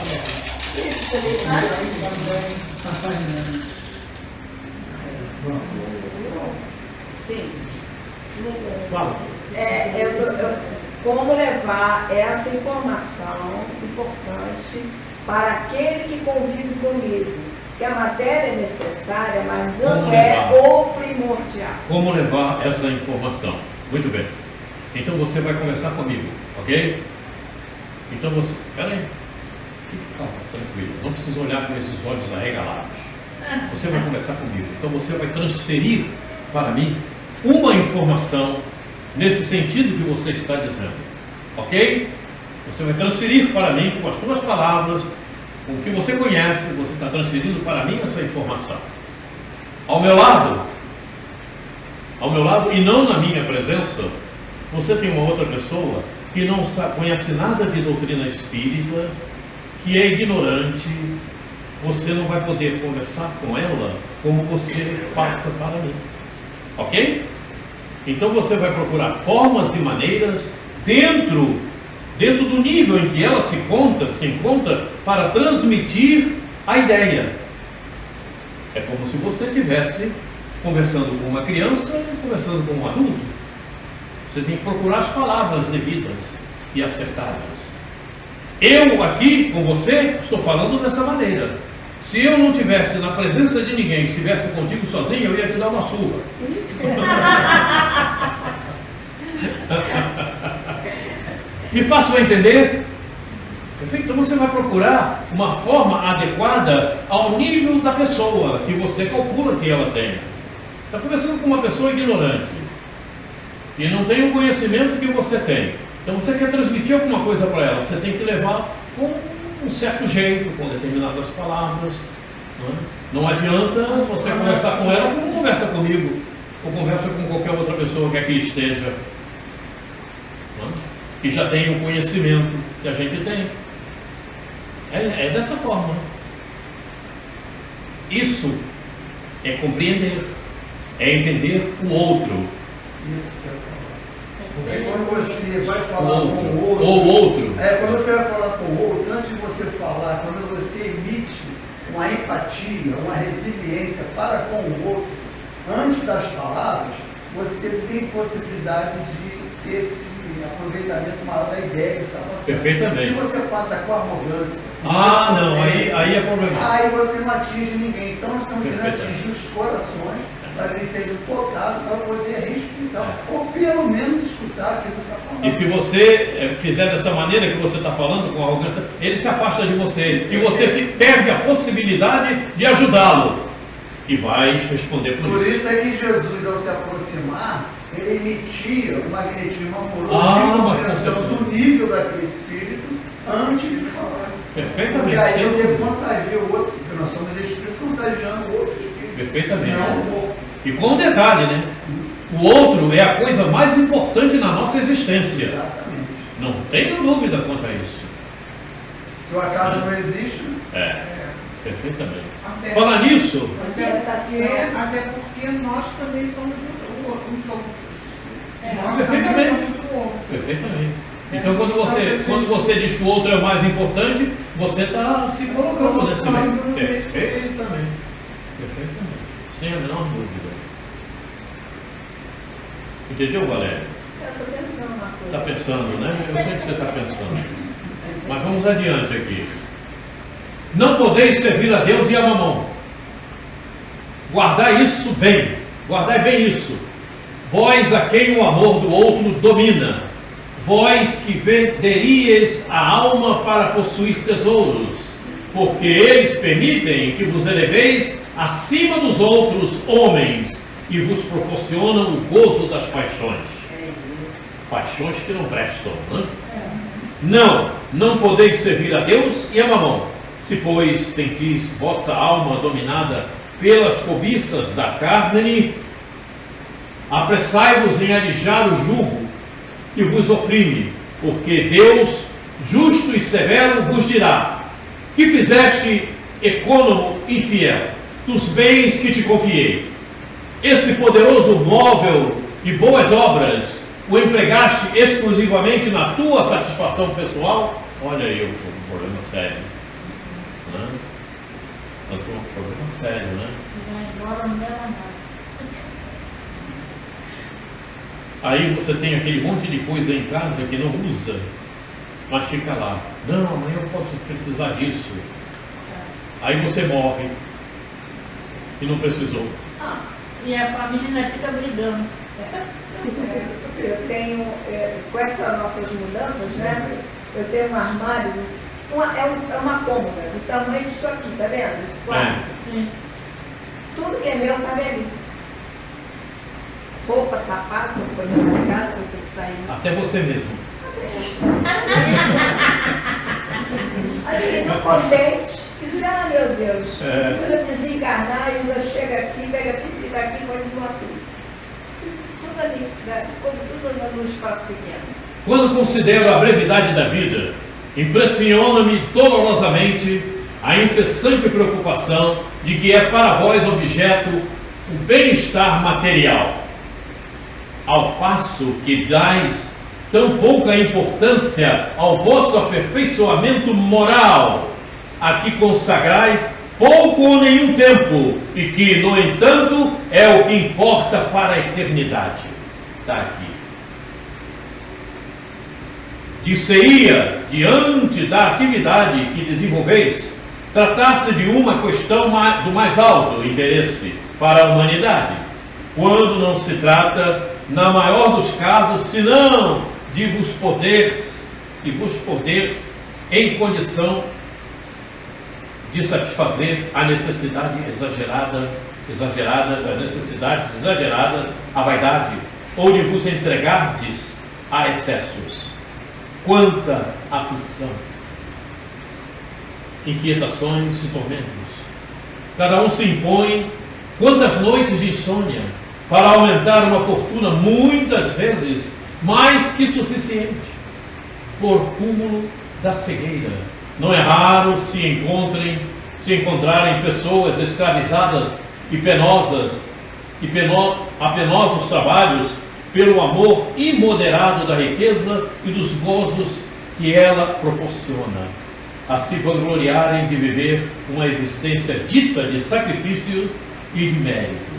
Sim. Fala. Como levar essa informação importante para aquele que convive comigo. Que a matéria é necessária, mas não Como é levar? o primordial. Como levar essa informação? Muito bem. Então você vai conversar comigo, ok? Então você. Peraí. Fique calmo, tranquilo. Não precisa olhar com esses olhos arregalados. Você vai conversar comigo. Então você vai transferir para mim uma informação nesse sentido que você está dizendo. Ok? Você vai transferir para mim com as suas palavras, com o que você conhece, você está transferindo para mim essa informação. Ao meu lado, e não na minha presença, você tem uma outra pessoa que não conhece nada de doutrina espírita, que é ignorante. Você não vai poder conversar com ela como você passa para mim. Ok? Então você vai procurar formas e maneiras dentro dentro do nível em que ela se encontra para transmitir a ideia. É como se você estivesse conversando com uma criança e conversando com um adulto. Você tem que procurar as palavras devidas e acertadas. Eu aqui com você estou falando dessa maneira. Se eu não estivesse na presença de ninguém, estivesse contigo sozinho, eu ia te dar uma surra. Me faço entender? Perfeito? Então você vai procurar uma forma adequada ao nível da pessoa que você calcula que ela tem. Está conversando com uma pessoa ignorante, que não tem o conhecimento que você tem. Então você quer transmitir alguma coisa para ela, você tem que levar com um certo jeito, com determinadas palavras. Não adianta você conversar com ela como conversa comigo, ou conversa com qualquer outra pessoa que aqui esteja, que já tem o conhecimento que a gente tem. É dessa forma. Isso é compreender, é entender o outro. Isso que eu falo. Porque quando você vai falar com o outro, ou outro. Quando você vai falar com o outro, antes de você falar, quando você emite uma empatia, uma resiliência para com o outro, antes das palavras, você tem possibilidade de ter esse aproveitamento maior da ideia que está passando. Perfeitamente. Se você passa com arrogância, não, aí é problemático. aí você não atinge ninguém. Então nós estamos querendo Perfeitamente. atingir os corações para que eles sejam tocados, para poder respeitar, ou pelo menos escutar aquilo que você está falando. E se você fizer dessa maneira que você está falando, com arrogância, ele se afasta de você. E você perde a possibilidade de ajudá-lo. E vai responder por isso. Por isso é que Jesus, ao se aproximar, ele emitia um magnetismo amoroso de compreensão do nível daquele espírito antes de falar. Perfeitamente. Porque aí você contagia o outro, porque nós somos espíritos contagiando o outro espírito. Perfeitamente. Não o outro. E com um detalhe, né? O outro é a coisa mais importante na nossa existência. Exatamente. Não tenha dúvida quanto a isso. Se o acaso não existe, Perfeitamente. Até, Falar nisso, até porque nós também somos os outros. Nós perfeitamente. também somos o outro. Perfeitamente. Então, quando você diz que o outro é o mais importante, você está se colocando nesse meio. Perfeitamente. Perfeitamente. Sem a menor dúvida. Entendeu, Valéria? Eu estou pensando uma coisa. Está pensando, né? Eu sei que você está pensando. Mas vamos adiante aqui. Não podeis servir a Deus e a Mamon. Guardai isso bem. Guardai bem isso. Vós a quem o amor do outro domina. Vós que venderíeis a alma para possuir tesouros. Porque eles permitem que vos eleveis acima dos outros homens e vos proporcionam o gozo das paixões. Paixões que não prestam, né? Não podeis servir a Deus e a Mamon. Se, pois, sentis vossa alma dominada pelas cobiças da carne, apressai-vos em alijar o jugo que vos oprime, porque Deus, justo e severo, vos dirá: que fizeste, econômico infiel, dos bens que te confiei? Esse poderoso móvel e boas obras o empregaste exclusivamente na tua satisfação pessoal? Olha aí um problema sério. Um problema sério, né? Agora não dá nada. Aí você tem aquele monte de coisa em casa que não usa, mas fica lá. Não, amanhã eu posso precisar disso. Aí você morre e não precisou. E a família ainda fica brigando. Eu tenho, com essas nossas mudanças, né? Eu tenho um armário, é uma cômoda do tamanho disso aqui, tá vendo? Esse quarto. Sim. Tudo que é meu tá vendo. Roupa, sapato, coisa da casa, não tem que sair. Até você mesmo. Aí fica contente e diz: ah, meu Deus, quando eu desencarnar, eu ainda chego aqui, pega tudo que daqui e continua tudo. Tudo ali, tudo no espaço pequeno. Quando considero a brevidade da vida, impressiona-me dolorosamente a incessante preocupação de que é para vós objeto o bem-estar material, ao passo que dais tão pouca importância ao vosso aperfeiçoamento moral, a que consagrais pouco ou nenhum tempo, e que, no entanto, é o que importa para a eternidade. Está aqui. Dir-se-ia, diante da atividade que desenvolveis, tratar-se de uma questão do mais alto interesse para a humanidade, quando não se trata, na maior dos casos, senão de vos poder em condição de satisfazer a necessidade as necessidades exageradas, a vaidade, ou de vos entregardes a excessos. Quanta aflição, inquietações e tormentos. Cada um se impõe quantas noites de insônia para aumentar uma fortuna muitas vezes mais que suficiente, por cúmulo da cegueira. Não é raro se encontrarem pessoas escravizadas e a penosos trabalhos pelo amor imoderado da riqueza e dos gozos que ela proporciona, a se vangloriarem de viver uma existência dita de sacrifício e de mérito,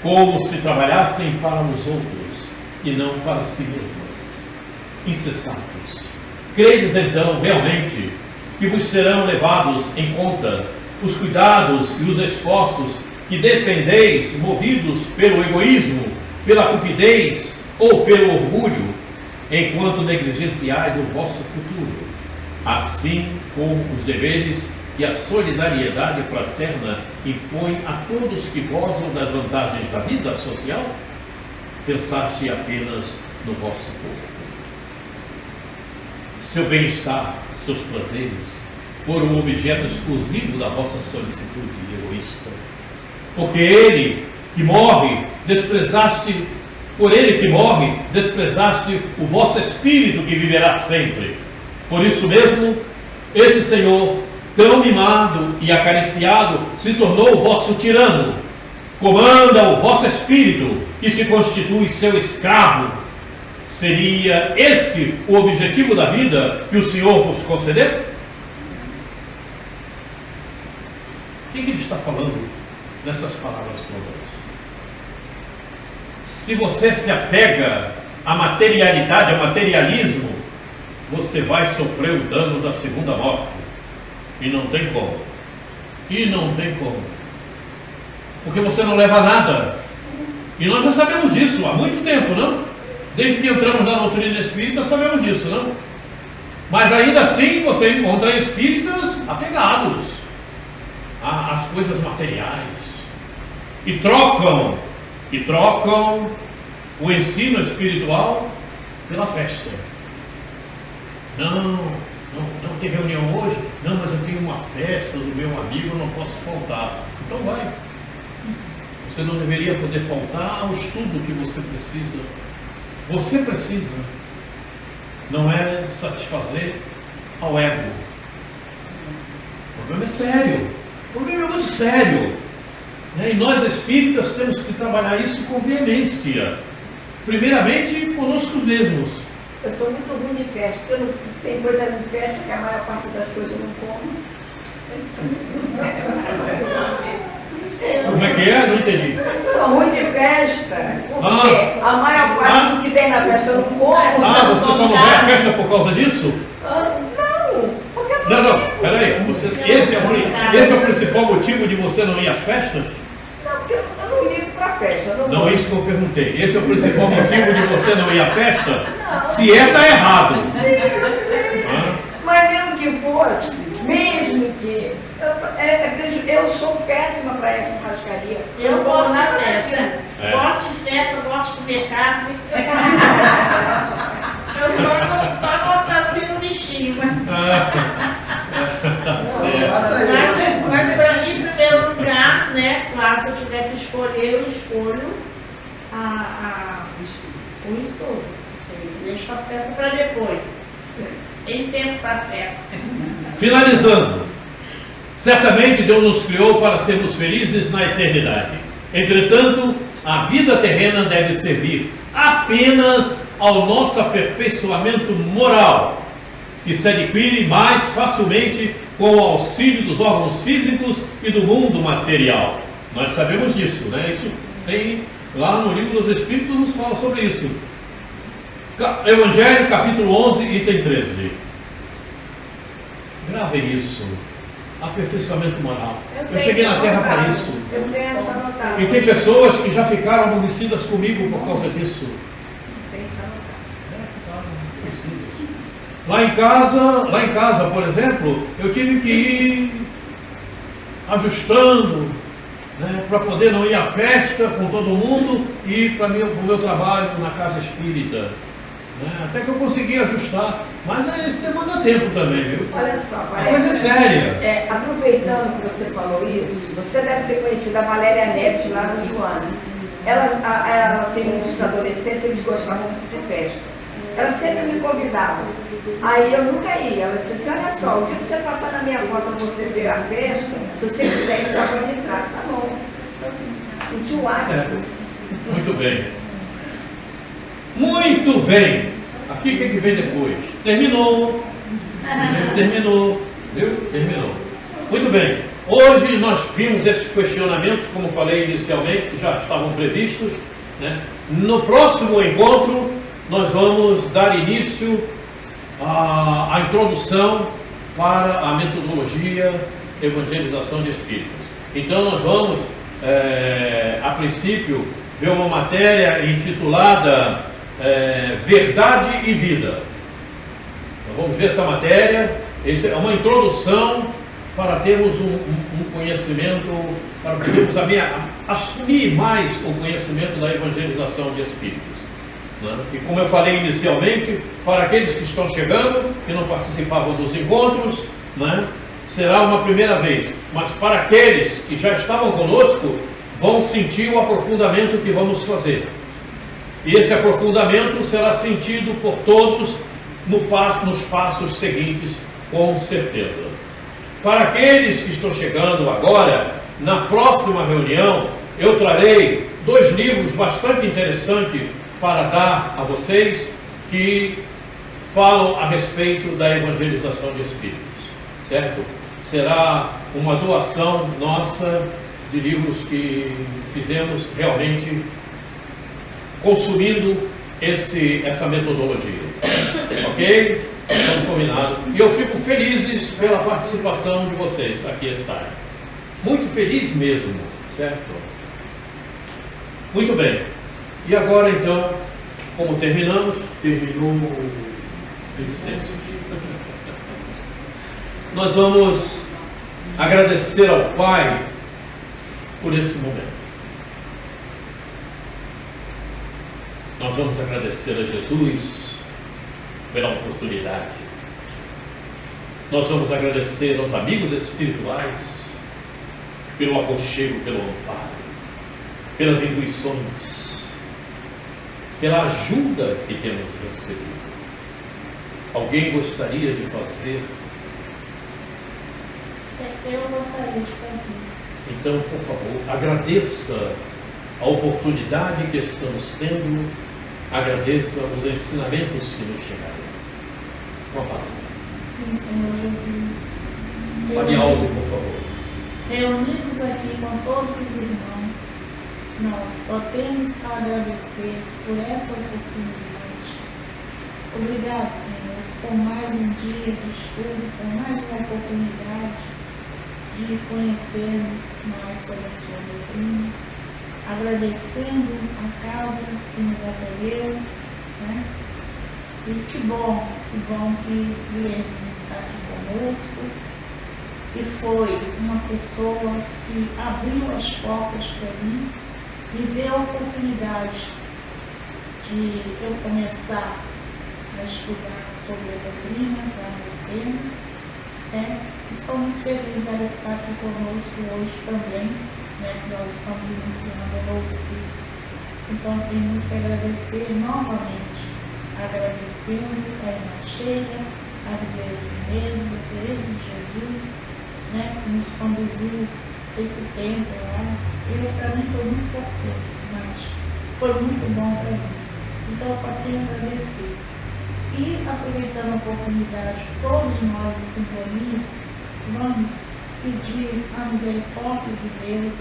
como se trabalhassem para os outros e não para si mesmas. Insensatos! Credes então realmente que vos serão levados em conta os cuidados e os esforços que dependeis, movidos pelo egoísmo, pela cupidez ou pelo orgulho, enquanto negligenciais o vosso futuro, assim como os deveres que a solidariedade fraterna impõe a todos que gozam das vantagens da vida social? Pensaste apenas no vosso corpo. Seu bem-estar, seus prazeres, foram objeto exclusivo da vossa solicitude egoísta. Porque por ele que morre, desprezaste o vosso espírito que viverá sempre. Por isso mesmo, esse Senhor, tão mimado e acariciado, se tornou o vosso tirano. Comanda o vosso espírito, que se constitui seu escravo. Seria esse o objetivo da vida que o Senhor vos concedeu? O que ele está falando nessas palavras todas? Se você se apega à materialidade, ao materialismo, você vai sofrer o dano da segunda morte. E não tem como. Porque você não leva nada. E nós já sabemos disso há muito tempo, não? Desde que entramos na doutrina espírita, sabemos disso, não? Mas ainda assim você encontra espíritas apegados às coisas materiais. E trocam o ensino espiritual pela festa. Não tem reunião hoje? Não, mas eu tenho uma festa do meu amigo, eu não posso faltar. Então vai. Você não deveria poder faltar ao estudo que você precisa. Você precisa. Não é satisfazer ao ego. O problema é sério. O problema é muito sério. E nós espíritas temos que trabalhar isso com veemência. Primeiramente conosco mesmos. Eu sou muito ruim de festa, porque tem coisa de festa que a maior parte das coisas eu não como. Como é que é? Não entendi. Sou ruim de festa, porque a maior parte do que tem na festa eu não como. Você só não vai à festa por causa disso? Não, porque Não, peraí. Esse é o principal motivo de você não ir às festas? Não, porque eu não ligo para festa. Não, isso que eu perguntei. Esse é o principal motivo de você não ir à festa? Não. Se está errado. Sim, eu sei. Mas mesmo que fosse, mesmo que... Eu sou péssima para ir à churrascaria. Eu gosto de festa. É. Gosto de festa, gosto de comer carne. Eu só não assassino o bichinho. Mas para mim, em primeiro lugar, né? Claro, se eu tiver que escolher, eu escolho o estudo. Deixo a festa para depois. Tem tempo para festa. Finalizando. Certamente Deus nos criou para sermos felizes na eternidade. Entretanto, a vida terrena deve servir apenas ao nosso aperfeiçoamento moral, que se adquire mais facilmente com o auxílio dos órgãos físicos e do mundo material. Nós sabemos disso, né? Isso tem lá no Livro dos Espíritos, nos fala sobre isso. Evangelho, capítulo 11, item 13. Gravem isso. Aperfeiçoamento moral. Eu cheguei na Terra para isso. Eu tenho essa anotado. E tem pessoas que já ficaram aborrecidas comigo por causa disso. Tem essa anotado. Lá em casa, por exemplo, eu tive que ir ajustando, né, para poder não ir à festa com todo mundo e ir para o meu trabalho na casa espírita. Né? Até que eu consegui ajustar, mas isso demanda tempo também, viu? Olha só, A coisa é séria. Aproveitando que você falou isso, você deve ter conhecido a Valéria Neves lá no Joana. Ela tem muitos adolescentes, eles gostavam muito de festa. Ela sempre me convidava. Aí eu nunca ia. Ela disse assim, olha só, o dia que você passar na minha porta você ver a festa, se você quiser entrar, pode entrar. Tá bom. O tio hábito. Muito bem. Muito bem. Aqui o que vem depois? Terminou. Terminou. Viu? Terminou. Muito bem. Hoje nós vimos esses questionamentos, como falei inicialmente, que já estavam previstos. Né? No próximo encontro, nós vamos dar início à introdução para a metodologia evangelização de espíritos. Então nós vamos, a princípio, ver uma matéria intitulada Verdade e Vida. Nós vamos ver essa matéria. Essa é uma introdução para termos um conhecimento, para podermos assumir mais o conhecimento da evangelização de espíritos. E como eu falei inicialmente, para aqueles que estão chegando, que não participavam dos encontros, né, será uma primeira vez. Mas para aqueles que já estavam conosco, vão sentir o aprofundamento que vamos fazer. E esse aprofundamento será sentido por todos nos passos seguintes, com certeza. Para aqueles que estão chegando agora, na próxima reunião, eu trarei 2 livros bastante interessantes para dar a vocês, que falam a respeito da evangelização de espíritos, certo? Será uma doação nossa de livros que fizemos realmente consumindo essa metodologia, ok? Estamos combinados. E eu fico feliz pela participação de vocês aqui estarem. Muito feliz mesmo, certo? Muito bem. E agora então, como terminou licença. Nós vamos agradecer ao Pai por esse momento. Nós vamos agradecer a Jesus pela oportunidade. Nós vamos agradecer aos amigos espirituais pelo aconchego, pelo amparo, pelas intuições, pela ajuda que temos recebido. Alguém gostaria de fazer? Eu gostaria de fazer. Então, por favor, agradeça a oportunidade que estamos tendo, agradeça os ensinamentos que nos chegaram. Uma palavra. Sim, Senhor Jesus. Fale alto, por favor. Reunidos aqui com todos os irmãos, nós só temos a agradecer por essa oportunidade. Obrigado, Senhor, por mais um dia de estudo, por mais uma oportunidade de conhecermos mais sobre a sua doutrina, agradecendo a casa que nos acolheu, né? E que bom que Guilherme está aqui conosco e foi uma pessoa que abriu as portas para mim e deu a oportunidade de eu começar a estudar sobre a doutrina, agradecendo. Estou muito feliz dela estar aqui conosco hoje também, né, que nós estamos iniciando um novo ciclo. Então, tenho muito que agradecer novamente, agradecendo a Irmã Sheila, a Bezerra de Menezes, a Tereza de Jesus, né, que nos conduziu esse tempo lá. Para mim foi muito importante, mas foi muito bom para mim. Então eu só tenho a agradecer. E aproveitando a oportunidade, todos nós em sintonia, vamos pedir a misericórdia de Deus,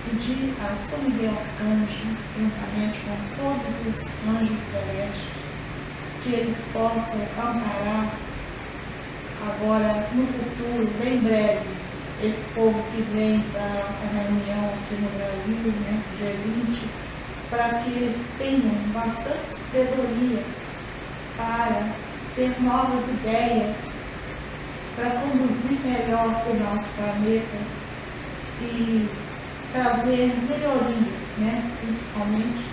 pedir a São Miguel Arcanjo, juntamente com todos os anjos celestes, que eles possam amparar agora, no futuro, bem breve, esse povo que vem para a reunião aqui no Brasil, né, dia 20, para que eles tenham bastante sabedoria para ter novas ideias, para conduzir melhor o nosso planeta e trazer melhoria, né, principalmente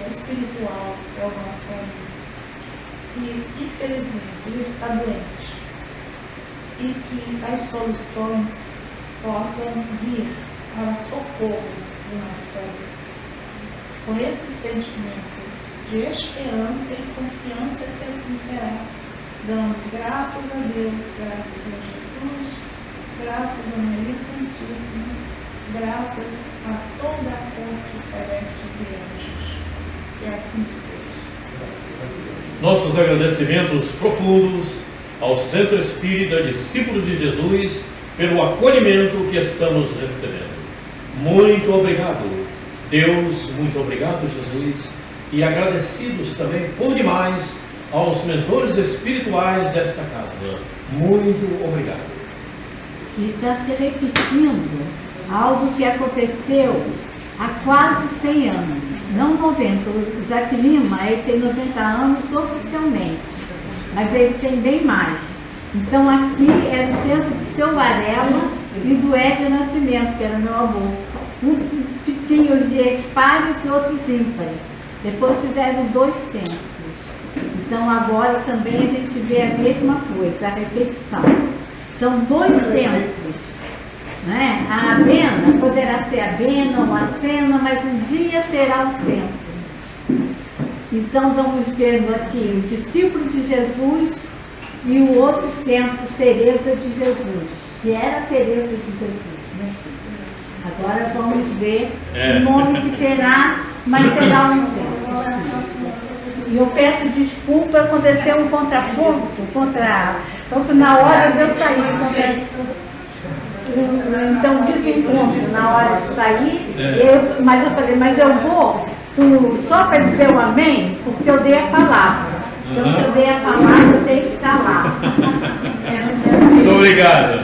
espiritual para o nosso planeta. E, infelizmente, ele está doente e que as soluções possam vir para socorro do nosso planeta. Com esse sentimento de esperança e confiança que assim será, damos graças a Deus, graças a Jesus, graças a Maria Santíssima, graças a toda a corte celeste de anjos. Que assim seja. Nossos agradecimentos profundos ao Centro Espírita Discípulos de Jesus pelo acolhimento que estamos recebendo. Muito obrigado, Deus, muito obrigado, Jesus, e agradecidos também por demais aos mentores espirituais desta casa. Muito obrigado. Está se repetindo algo que aconteceu há quase 100 anos. Não 90, o Isaac Lima ele tem 90 anos oficialmente, mas ele tem bem mais. Então aqui é o centro do seu Varela e do Éder Nascimento, que era meu avô. Um tinha os dias pares e outros ímpares. Depois fizeram 2 centros. Então agora também a gente vê a mesma coisa, a repetição. São 2 centros. Né? A Avena poderá ser a Avena ou a Sena, mas um dia terá o centro. Então vamos vendo aqui o discípulo de Jesus e o outro centro, Teresa de Jesus, que era Teresa de Jesus. Né? Agora vamos ver o nome que terá, mas será um centro. E eu peço desculpa, aconteceu um contraponto na hora de eu sair. Então, desencontro na hora de sair, mas eu falei, mas eu vou só para dizer o amém, porque eu dei a palavra. Então, se eu dei a palavra, eu tenho que estar lá. Muito obrigado.